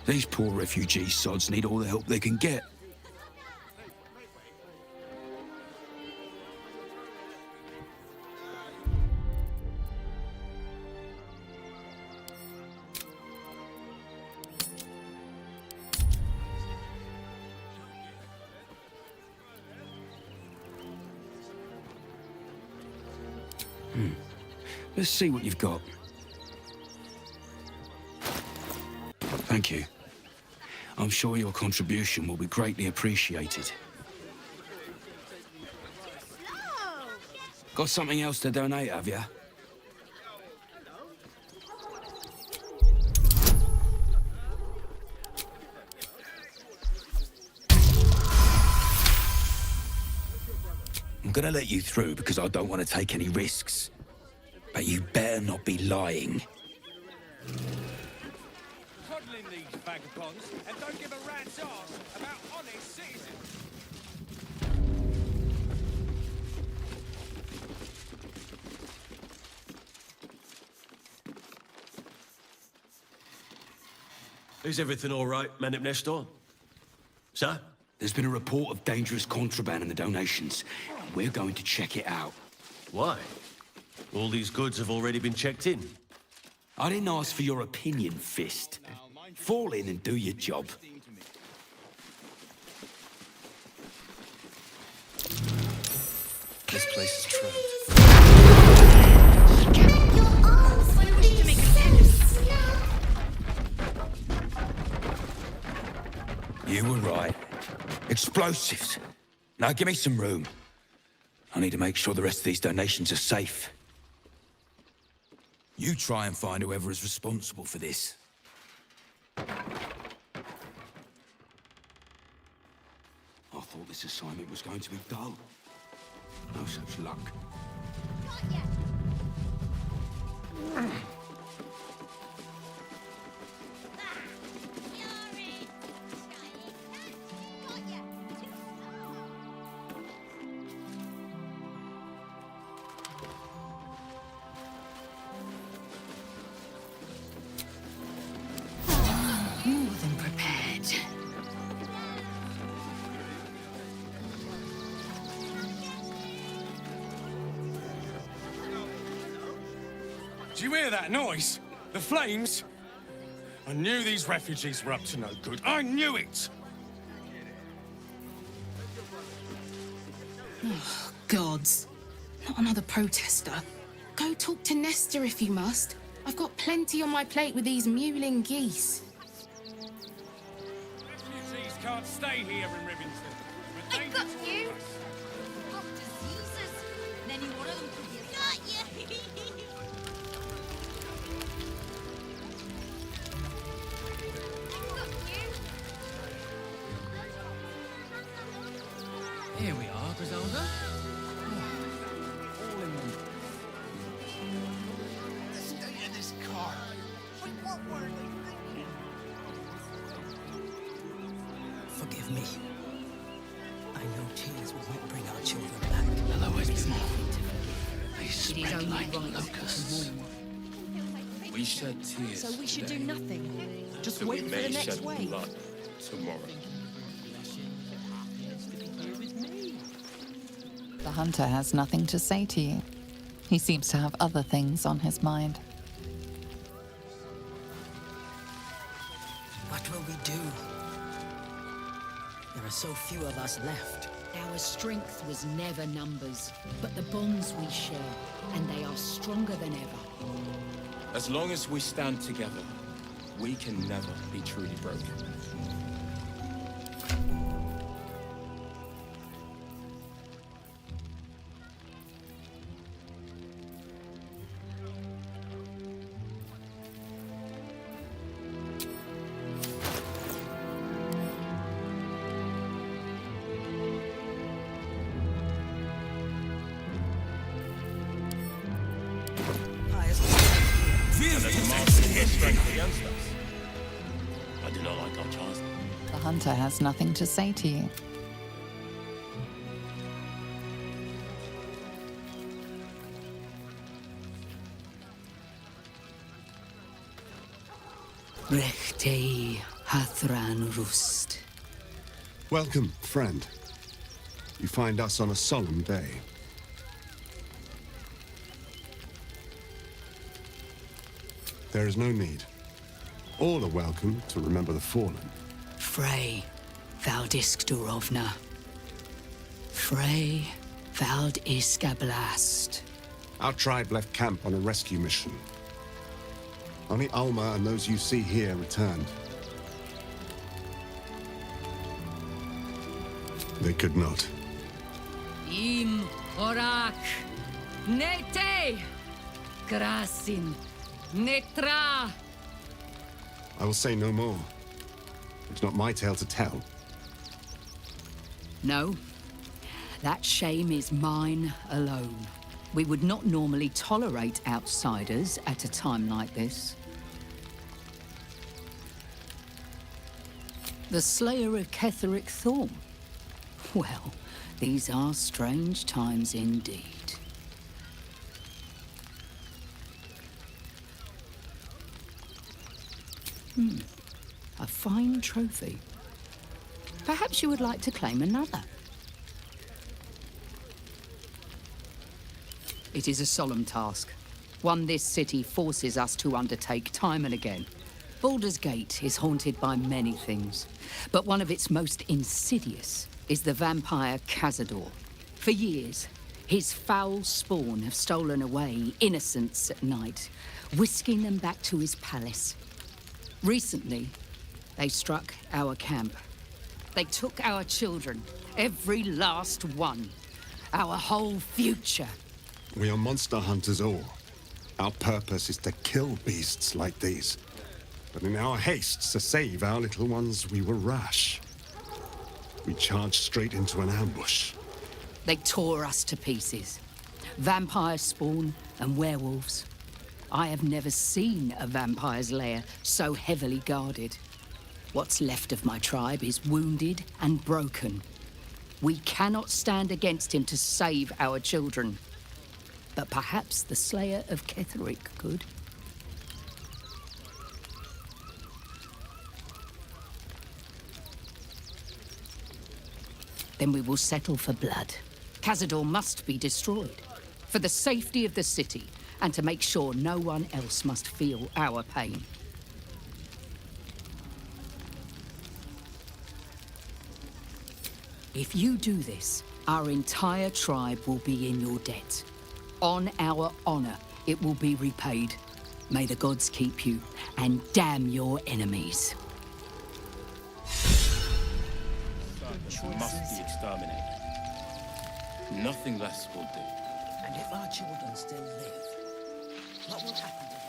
These poor refugee sods need all the help they can get. Let's see what you've got. Thank you. I'm sure your contribution will be greatly appreciated. Got something else to donate, have you? I'm gonna let you through because I don't want to take any risks. But you better not be lying. Coddling these vagabonds and don't give a rat's arse about honest citizens. Is everything all right, Manip Nestor? Sir? There's been a report of dangerous contraband in the donations. We're going to check it out. Why? All these goods have already been checked in. I didn't ask for your opinion, Fist. Fall in and do your job. This place is trapped. You were right. Explosives. Now give me some room. I need to make sure the rest of these donations are safe. You try and find whoever is responsible for this. I thought this assignment was going to be dull. No such luck. More than prepared. Do you hear that noise? The flames? I knew these refugees were up to no good. I knew it! Oh, gods. Not another protester. Go talk to Nestor if you must. I've got plenty on my plate with these mewling geese. Refugees can't stay here in Rivington. I got you! Got diseases. Then you one of them could get got you! Here we are, Griselda. All in one. The state of this car. What were they thinking? Forgive me. I know tears will not bring our children back. They'll always be more. They It is spread only like right locusts. to We shed tears. So we should do today, nothing. Just so wait we for may the next shed wave. blood tomorrow. The hunter has nothing to say to you. He seems to have other things on his mind. What will we do? There are so few of us left. Our strength was never numbers, but the bonds we share, and they are stronger than ever. As long as we stand together, we can never be truly broken. I do not like our chance. The hunter has nothing to say to you. Rechtei Hathran Rust. Welcome, friend. You find us on a solemn day. There is no need. All are welcome to remember the fallen. Frey Valdiskdurovna. Frey Valdiskablast. Our tribe left camp on a rescue mission. Only Alma and those you see here returned. They could not. Im Orak. Nete. Grasin. Netra. I will say no more. It's not my tale to tell. No. That shame is mine alone. We would not normally tolerate outsiders at a time like this. The slayer of Ketheric Thorn. Well, these are strange times indeed. A fine trophy. Perhaps you would like to claim another. It is a solemn task, one this city forces us to undertake time and again. Baldur's Gate is haunted by many things, but one of its most insidious is the vampire Cazador. For years, his foul spawn have stolen away innocents at night, whisking them back to his palace. Recently, they struck our camp. They took our children, every last one, our whole future. We are monster hunters all. Our purpose is to kill beasts like these. But in our haste to save our little ones, we were rash. We charged straight into an ambush. They tore us to pieces. Vampire spawn and werewolves. I have never seen a vampire's lair so heavily guarded. What's left of my tribe is wounded and broken. We cannot stand against him to save our children. But perhaps the Slayer of Ketheric could. Then we will settle for blood. Cazador must be destroyed. For the safety of the city, and to make sure no one else must feel our pain. If you do this, our entire tribe will be in your debt. On our honor, it will be repaid. May the gods keep you, and damn your enemies. Must be exterminated. Nothing less will do. And if our children still live, what will happen to them?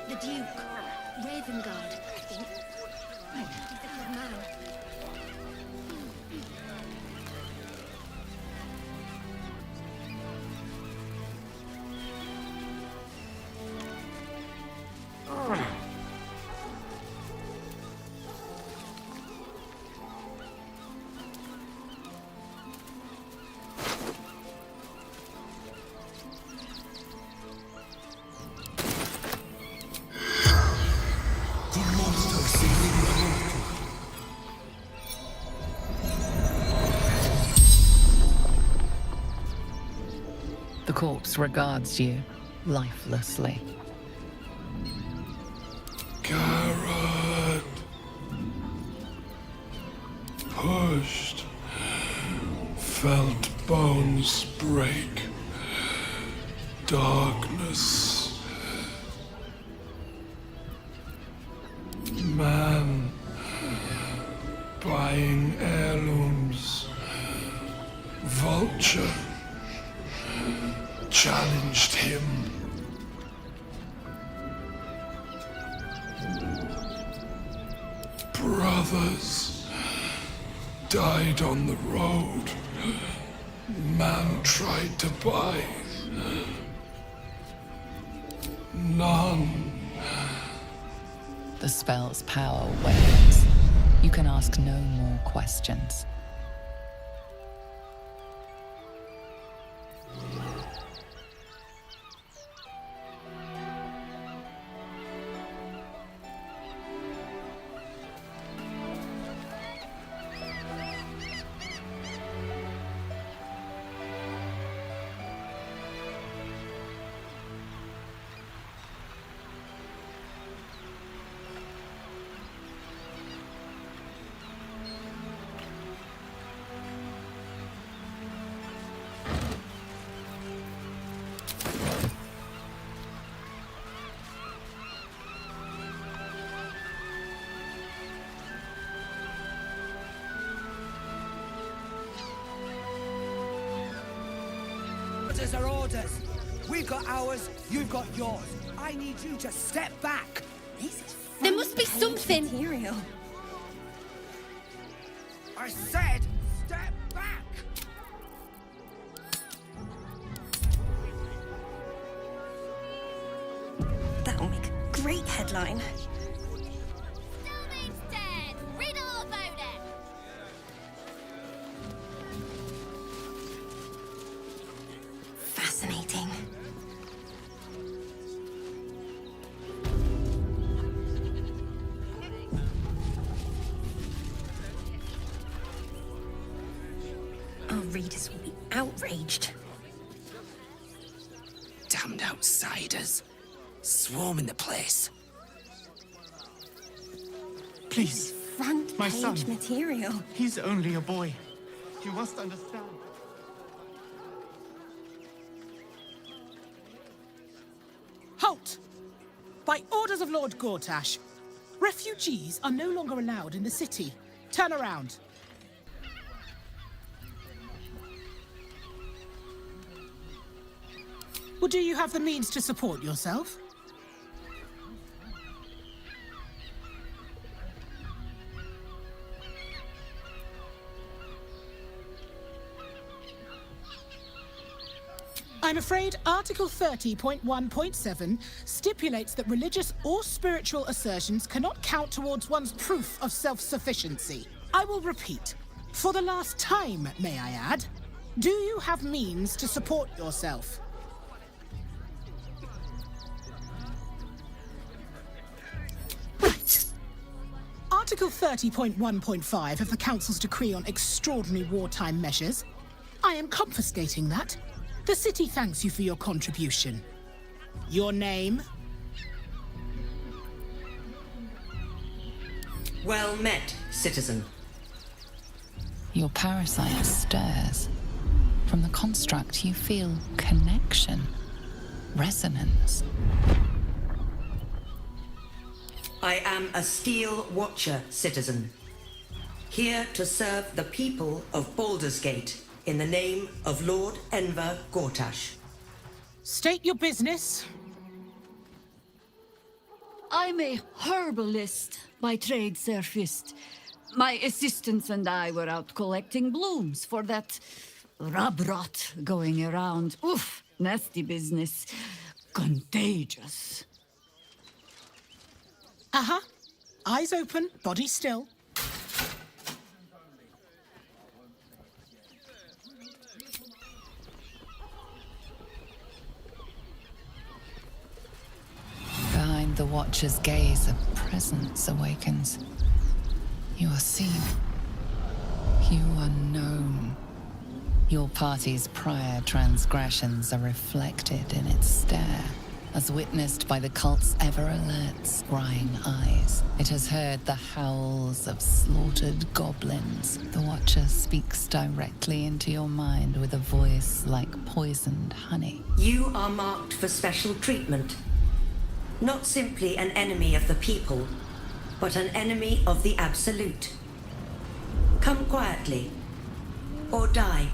The Duke. Ravengard, I think. He's a good man. The corpse regards you lifelessly. Garrett. Pushed. Felt bones break. Darkness. Man. Buying heirlooms. Vulture. Challenged him. Brothers died on the road. Man tried to buy. None. The spell's power wanes. You can ask no more questions. Orders are orders. We've got ours, you've got yours. I need you to step back. There must be something. Material. I said step back! That'll make a great headline. Stomach's dead! Read all about it! Fascinating. Our readers will be outraged. Damned outsiders. Swarming the place. Please, front my page son. material. He's only a boy. You must understand. Halt! By orders of Lord Gortash, refugees are no longer allowed in the city. Turn around. Well, do you have the means to support yourself? I'm afraid Article 30.1.7 stipulates that religious or spiritual assertions cannot count towards one's proof of self-sufficiency. I will repeat, for the last time, may I add, do you have means to support yourself? Right. Article 30.1.5 of the Council's decree on extraordinary wartime measures. I am confiscating that. The city thanks you for your contribution. Your name? Well met, citizen. Your parasite stirs. From the construct, you feel connection, resonance. I am a Steel Watcher, citizen. Here to serve the people of Baldur's Gate in the name of Lord Enver Gortash. State your business. I'm a herbalist by trade, Sir Fist. My assistants and I were out collecting blooms for that rub rot going around. Oof, nasty business. Contagious. Uh-huh. Eyes open, body still. Behind the Watcher's gaze, a presence awakens. You are seen. You are known. Your party's prior transgressions are reflected in its stare, as witnessed by the cult's ever-alert, scrying eyes. It has heard the howls of slaughtered goblins. The Watcher speaks directly into your mind with a voice like poisoned honey. You are marked for special treatment. Not simply an enemy of the people, but an enemy of the Absolute. Come quietly, or die.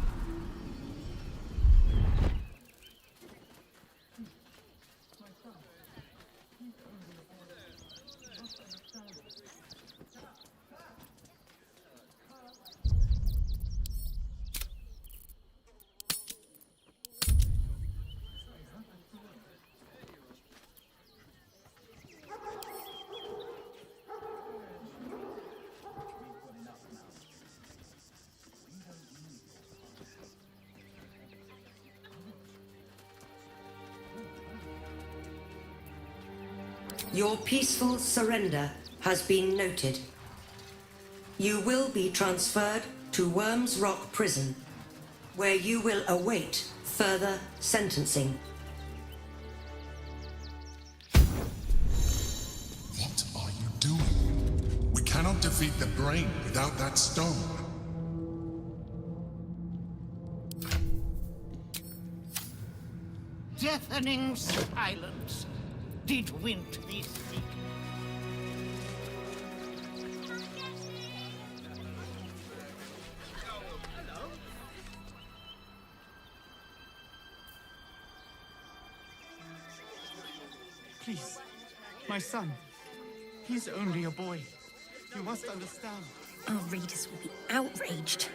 Your peaceful surrender has been noted. You will be transferred to Worms Rock Prison, where you will await further sentencing. What are you doing? We cannot defeat the brain without that stone. Deafening silence did wint thee speak. Please, my son. He's only a boy. You must understand. Our readers will be outraged.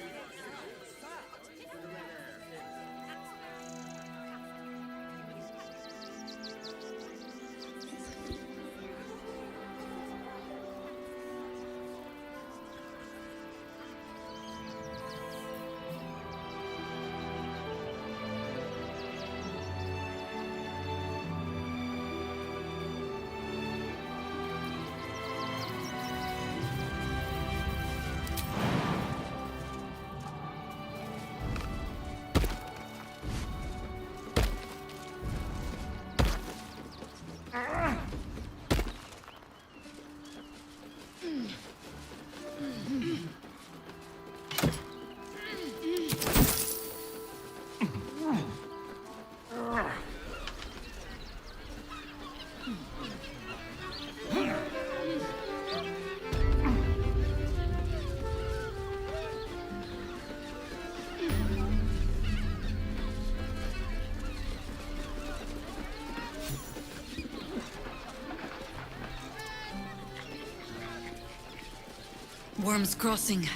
Worm's Crossing.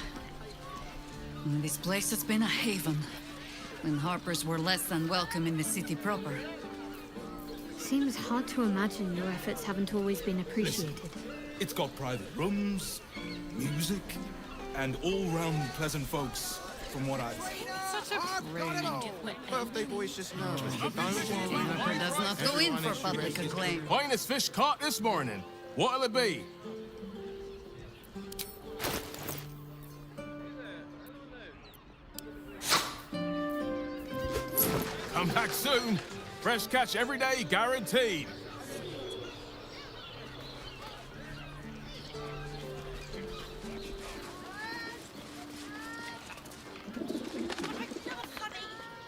This place has been a haven, when Harpers were less than welcome in the city proper. Seems hard to imagine your efforts haven't always been appreciated. Listen, it's got private rooms, music, and all-round pleasant folks, from what I've seen. Such a great Birthday boy's just nervous. does not go in for public acclaim. Finest fish caught this morning. What'll it be? Come back soon. Fresh catch every day, guaranteed.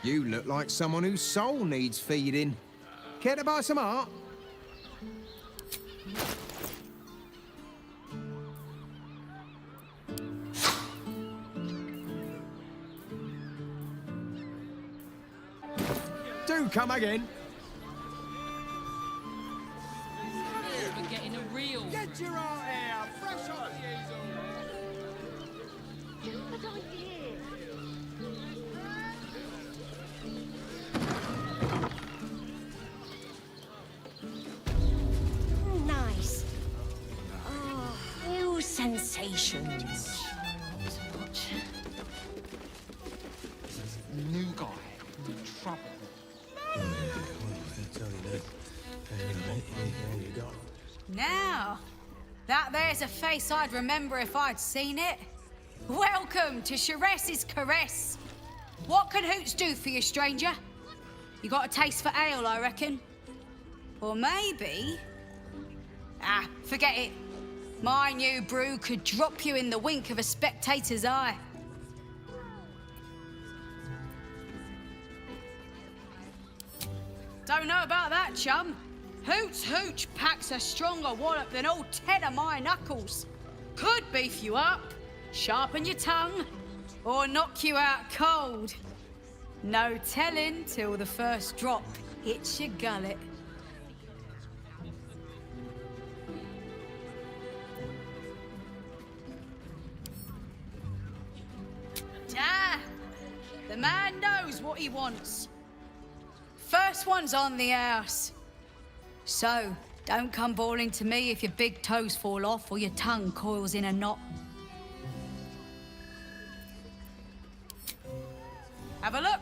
You look like someone whose soul needs feeding. Care to buy some art? Do come again. We're getting a real. Get your art out, fresh off the easel. Good idea. Nice. Oh, new sensations. New guy. Trouble. Now, that there's a face I'd remember if I'd seen it. Welcome to Sharess's Caress. What can Hoots do for you, stranger? You got a taste for ale, I reckon? Or maybe... Ah, forget it. My new brew could drop you in the wink of a spectator's eye. Don't know about that, chum. Hoots Hooch packs a stronger wallop than all 10 of my knuckles. Could beef you up, sharpen your tongue, or knock you out cold. No telling till the first drop hits your gullet. Ah, the man knows what he wants. First one's on the house. So, don't come bawling to me if your big toes fall off or your tongue coils in a knot. Have a look.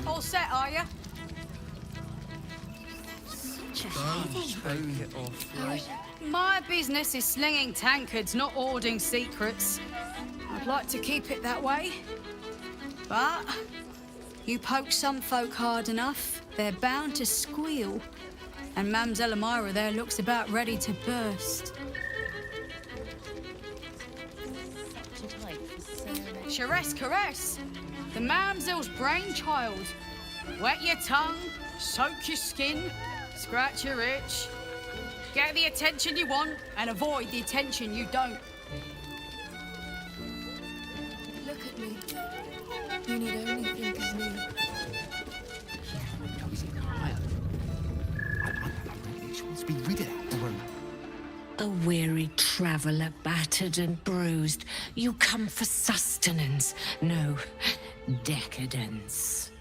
All set, are you? My business is slinging tankards, not hoarding secrets. I'd like to keep it that way. But you poke some folk hard enough, they're bound to squeal. And Mamselle Elmira there looks about ready to burst. Sharess Caress, the Mamselle's brainchild. Wet your tongue, soak your skin, scratch your itch. Get the attention you want and avoid the attention you don't. Look at me. You need only think of me. She wants to be rid of that woman. A weary traveller, battered and bruised, you come for sustenance, no, decadence.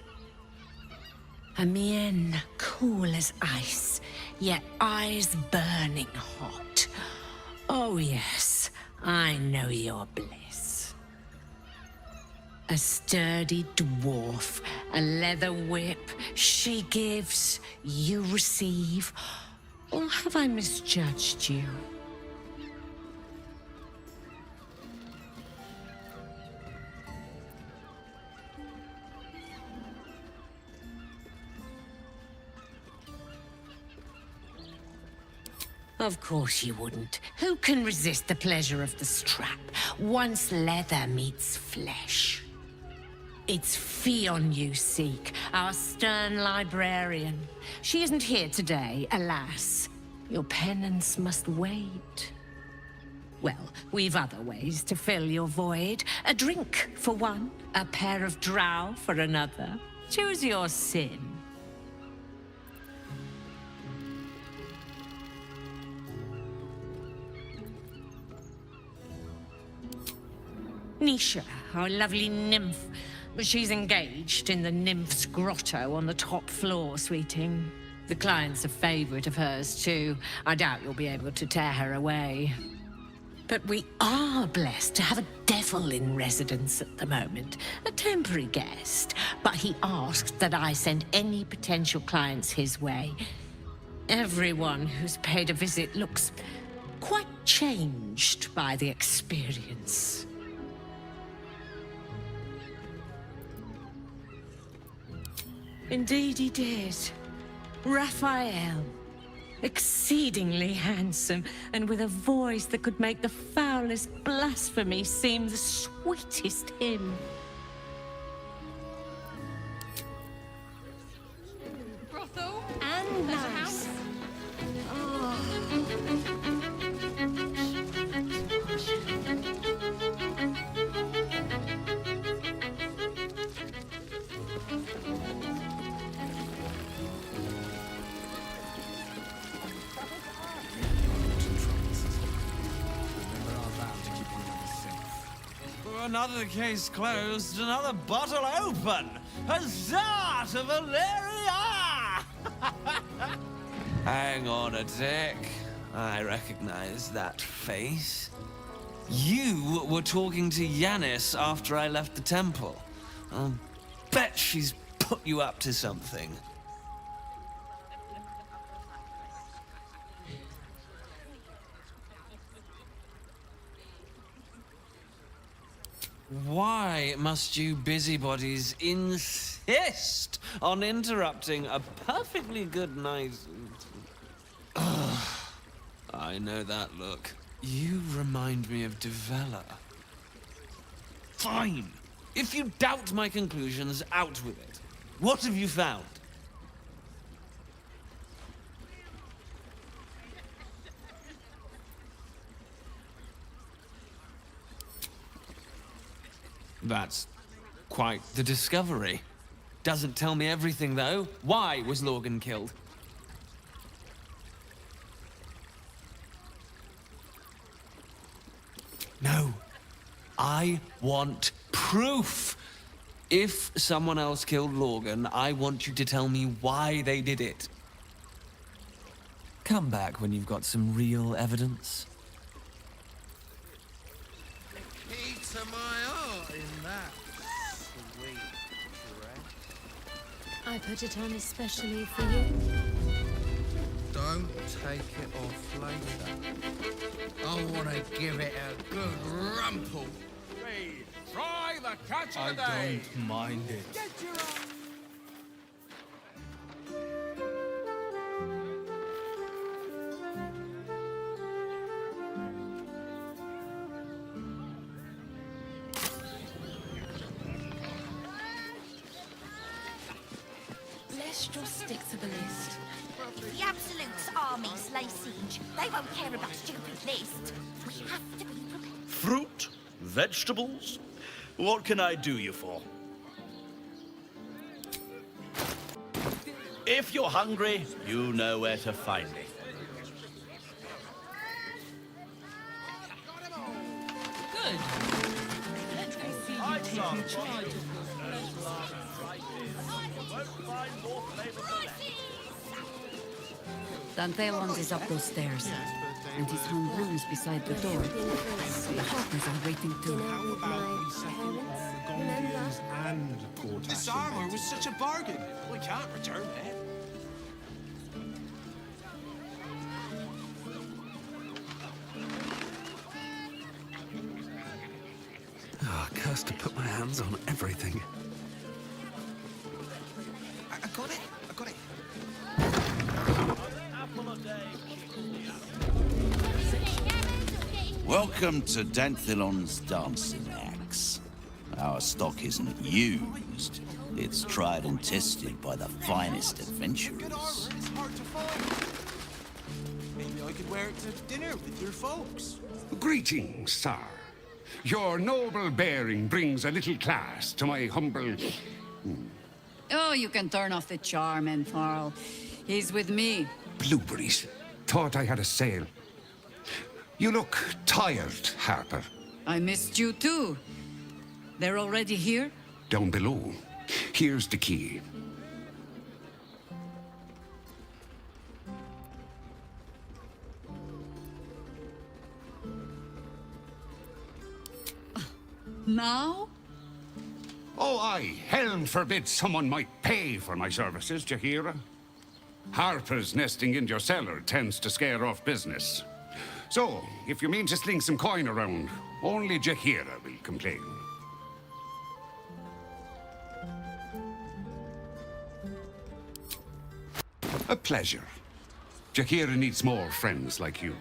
A mien cool as ice, yet eyes burning hot. Oh yes, I know your bliss. A sturdy dwarf, a leather whip, she gives, you receive. Or have I misjudged you? Of course you wouldn't. Who can resist the pleasure of the strap once leather meets flesh? It's Fionn you seek, our stern librarian. She isn't here today, alas. Your penance must wait. Well, we've other ways to fill your void. A drink for one, a pair of drow for another. Choose your sin. Nisha, our lovely nymph. She's engaged in the nymph's grotto on the top floor, sweeting. The client's a favorite of hers, too. I doubt you'll be able to tear her away. But we are blessed to have a devil in residence at the moment. A temporary guest. But he asked that I send any potential clients his way. Everyone who's paid a visit looks quite changed by the experience. Indeed he did. Raphael. Exceedingly handsome, and with a voice that could make the foulest blasphemy seem the sweetest hymn. Brothel? And nice. Another case closed, another bottle open! Huzzah to Valeria! Hang on a tick. I recognize that face. You were talking to Yanis after I left the temple. I'll bet she's put you up to something. Why must you busybodies insist on interrupting a perfectly good night? Ugh, I know that look. You remind me of Devella. Fine. If you doubt my conclusions, out with it. What have you found? That's quite the discovery. Doesn't tell me everything, though. Why was Lorgan killed? No. I want proof. If someone else killed Lorgan, I want you to tell me why they did it. Come back when you've got some real evidence. Key to my heart in that sweet dress. I put it on especially for you. Don't take it off later. I want to give it a good rumple. Try the catch of the day. I don't mind it. Get your Let's just stick to the list. The Absolute's armies lay siege. They won't care about stupid list. We have to be prepared. Fruit? Vegetables? What can I do you for? If you're hungry, you know where to find me. good. Let me see you taking charge. Dantelons is up those stairs, and he's hung rooms beside the door. The Harpers are waiting too. This armor was such a bargain. We can't return it. Ah, cursed to put my hands on everything. I got it. I got it. Welcome to Dantelon's dancing axe. Our stock isn't used. It's tried and tested by the finest adventurers. It's hard to find. Maybe I could wear it to dinner with your folks. Greetings, sir. Your noble bearing brings a little class to my humble... Oh, you can turn off the charm, Enfarl. He's with me. Blueberries. Thought I had a sale. You look tired, Harper. I missed you too. They're already here? Down below. Here's the key. Now? Oh, aye. Helm forbid someone might pay for my services, Jahira. Harper's nesting in your cellar tends to scare off business. So, if you mean to sling some coin around, only Jahira will complain. A pleasure. Jahira needs more friends like you.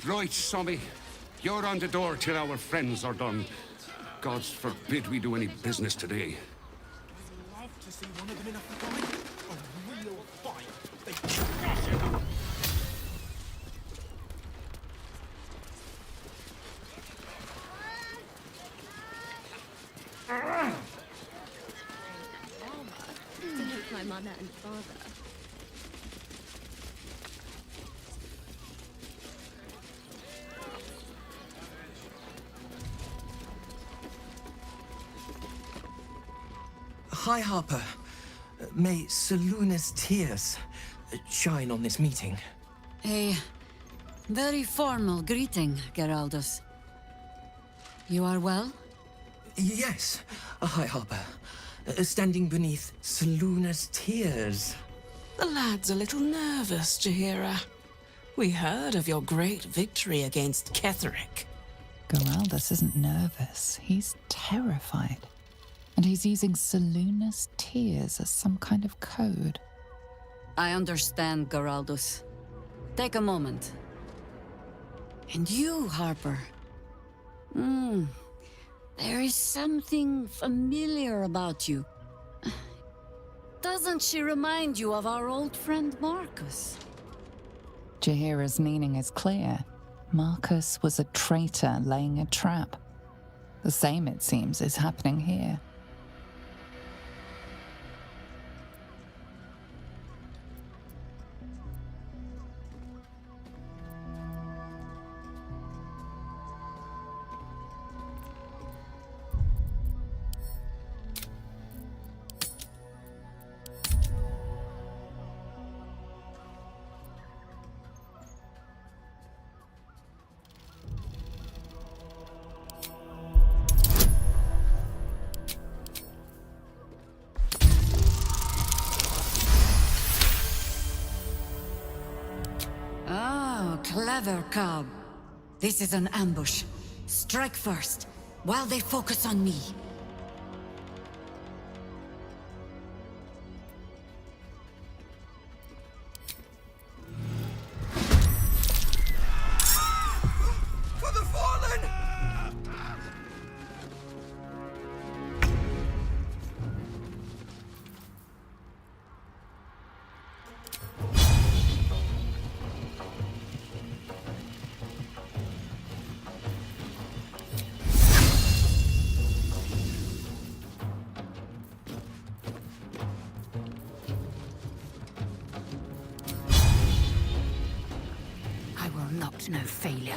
Right, Sommy. You're on the door till our friends are done. God forbid we do any business today. I'd love to see one of them in a fight. A real fight. They crush it up. My mother and father. Hi, Harper. May Seluna's tears shine on this meeting. A very formal greeting, Geraldus. You are well? Yes. Hi, Harper. Standing beneath Seluna's tears. The lad's a little nervous, Jahira. We heard of your great victory against Ketheric. Geraldus isn't nervous. He's terrified. And he's using Seluna's tears as some kind of code. I understand, Geraldus. Take a moment. And you, Harper. There is something familiar about you. Doesn't she remind you of our old friend Marcus? Jahira's meaning is clear. Marcus was a traitor laying a trap. The same, it seems, is happening here. Clever cub. This is an ambush. Strike first, while they focus on me. For the fallen! I'm not no failure.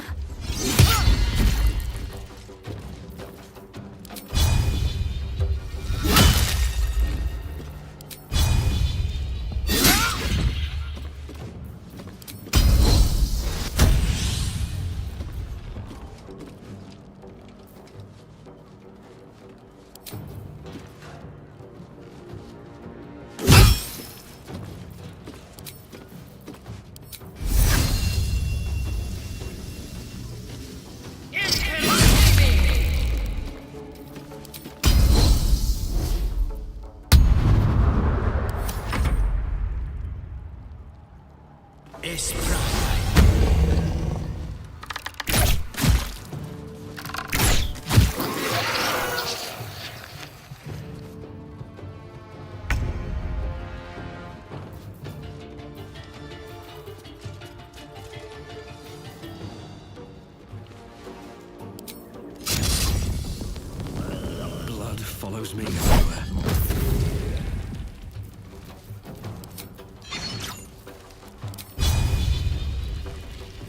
Blood follows me everywhere.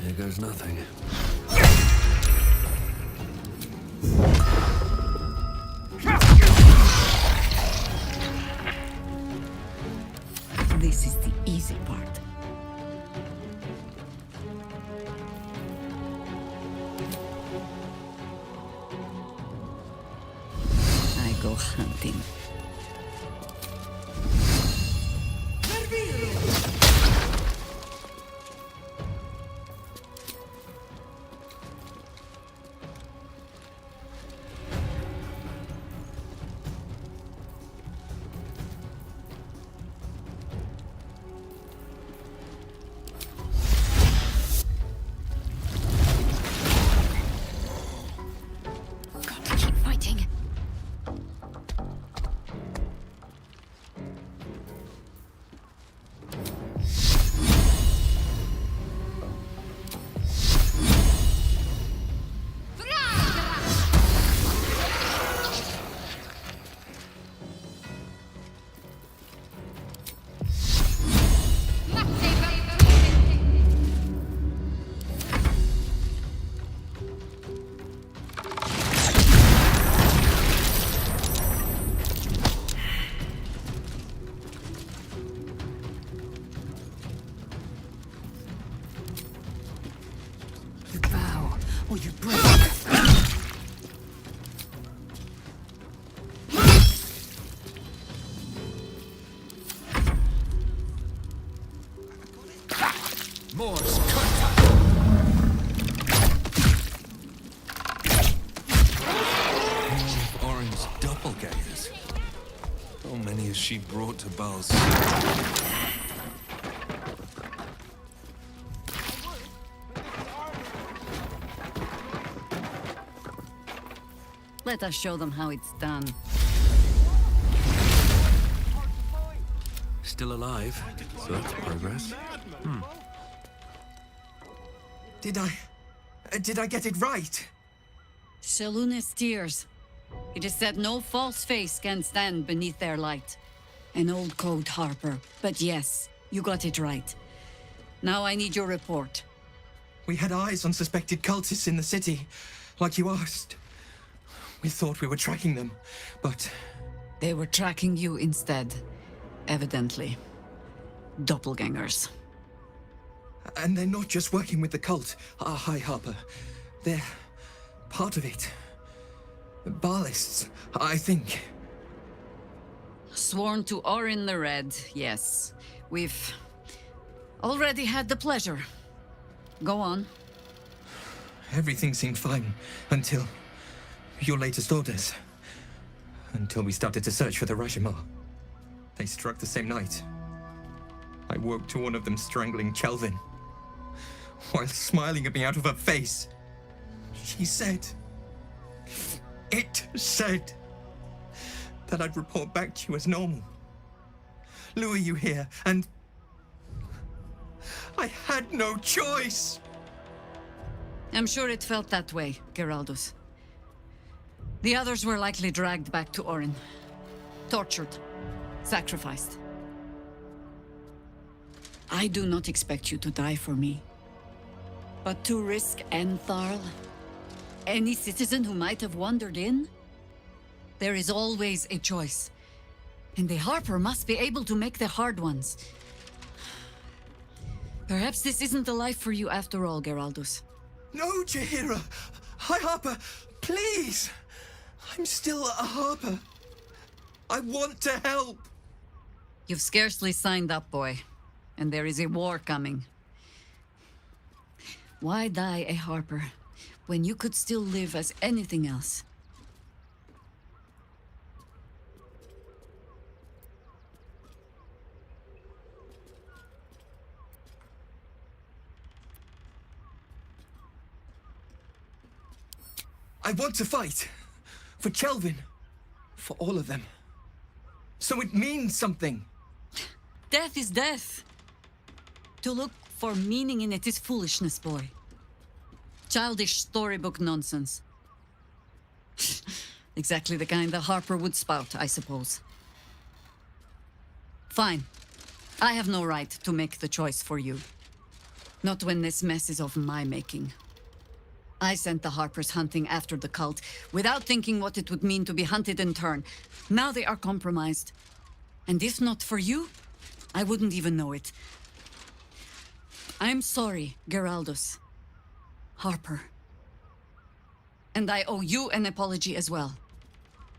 There goes nothing. This is the easy part. I go hunting. Or you break. Morse contact. Orange doppelgangers. How many has she brought to Bal's? Let us show them how it's done. Still alive, so that's progress. Did I get it right? Shaluna's tears. It is said no false face can stand beneath their light. An old code, Harper. But yes, you got it right. Now I need your report. We had eyes on suspected cultists in the city, like you asked. We thought we were tracking them, but... They were tracking you instead, evidently. Doppelgangers. And they're not just working with the cult, High Harper. They're part of it. Ballists, I think. Sworn to Orin the Red, yes. We've already had the pleasure. Go on. Everything seemed fine until your latest orders. Until we started to search for the Rashomar. They struck the same night. I woke to one of them strangling Chelvin, while smiling at me out of her face. She said... It said... that I'd report back to you as normal. Lure you here, and... I had no choice! I'm sure it felt that way, Geraldus. The others were likely dragged back to Orin. Tortured. Sacrificed. I do not expect you to die for me. But to risk Entharl, any citizen who might have wandered in, there is always a choice. And the Harper must be able to make the hard ones. Perhaps this isn't the life for you after all, Geraldus. No, Jaheira! Hi, Harper! Please! I'm still a Harper. I want to help! You've scarcely signed up, boy. And there is a war coming. Why die a Harper when you could still live as anything else? I want to fight. For Kelvin. For all of them. So it means something. Death is death. To look for meaning in it is foolishness, boy. Childish storybook nonsense. Exactly the kind the Harper would spout, I suppose. Fine. I have no right to make the choice for you. Not when this mess is of my making. I sent the Harpers hunting after the cult, without thinking what it would mean to be hunted in turn. Now they are compromised. And if not for you, I wouldn't even know it. I'm sorry, Geraldus. Harper. And I owe you an apology as well.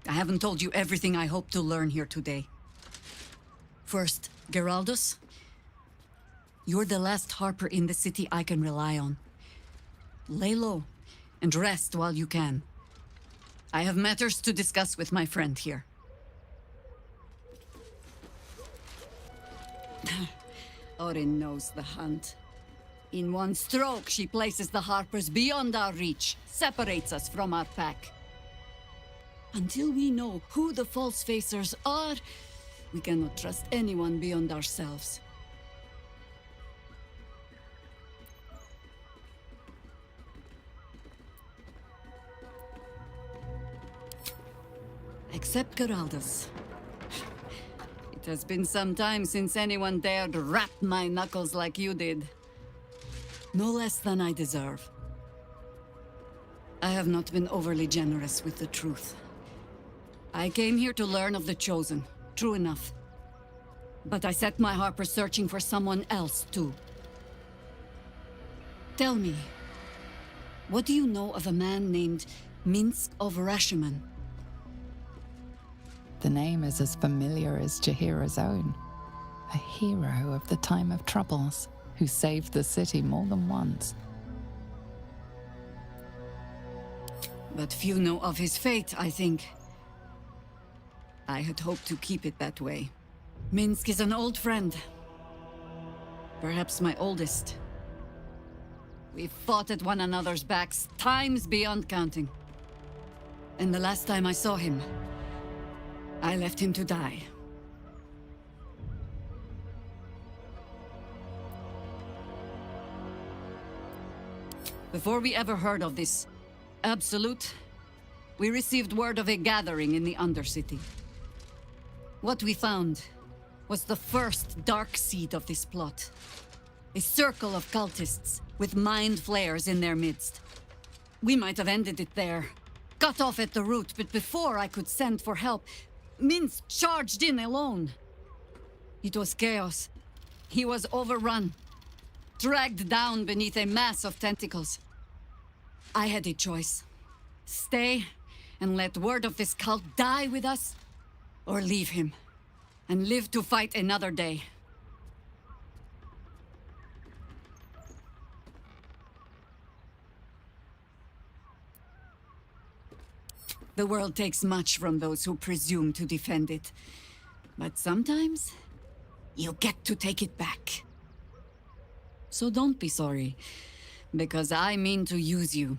I haven't told you everything I hope to learn here today. First, Geraldus, you're the last Harper in the city I can rely on. Lay low and rest while you can. I have matters to discuss with my friend here. Orin knows the hunt. In one stroke, she places the Harpers beyond our reach, separates us from our pack. Until we know who the false facers are, we cannot trust anyone beyond ourselves. Except Geraldus. It has been some time since anyone dared rap my knuckles like you did. No less than I deserve. I have not been overly generous with the truth. I came here to learn of the Chosen, true enough. But I set my Harper searching for someone else, too. Tell me, what do you know of a man named Minsk of Rashiman? The name is as familiar as Jaheira's own. A hero of the time of troubles, who saved the city more than once. But few know of his fate, I think. I had hoped to keep it that way. Minsk is an old friend. Perhaps my oldest. We've fought at one another's backs times beyond counting. And the last time I saw him, I left him to die. Before we ever heard of this Absolute, we received word of a gathering in the Undercity. What we found was the first dark seed of this plot. A circle of cultists with mind flayers in their midst. We might have ended it there, cut off at the root, but before I could send for help, Minsk charged in alone. It was chaos. He was overrun, dragged down beneath a mass of tentacles. I had a choice. Stay and let word of this cult die with us, or leave him and live to fight another day. The world takes much from those who presume to defend it. But sometimes, you get to take it back. So don't be sorry, because I mean to use you,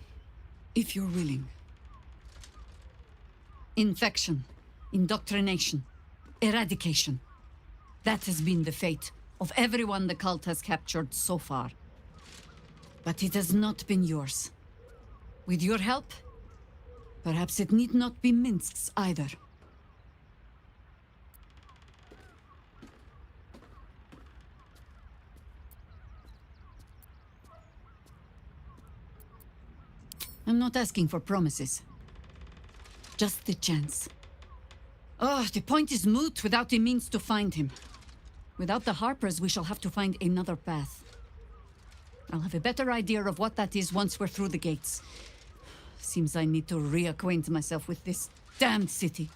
if you're willing. Infection, indoctrination, eradication. That has been the fate of everyone the cult has captured so far. But it has not been yours. With your help, perhaps it need not be Minsk's either. I'm not asking for promises. Just the chance. Oh, the point is moot without the means to find him. Without the Harpers, we shall have to find another path. I'll have a better idea of what that is once we're through the gates. Seems I need to reacquaint myself with this damned city.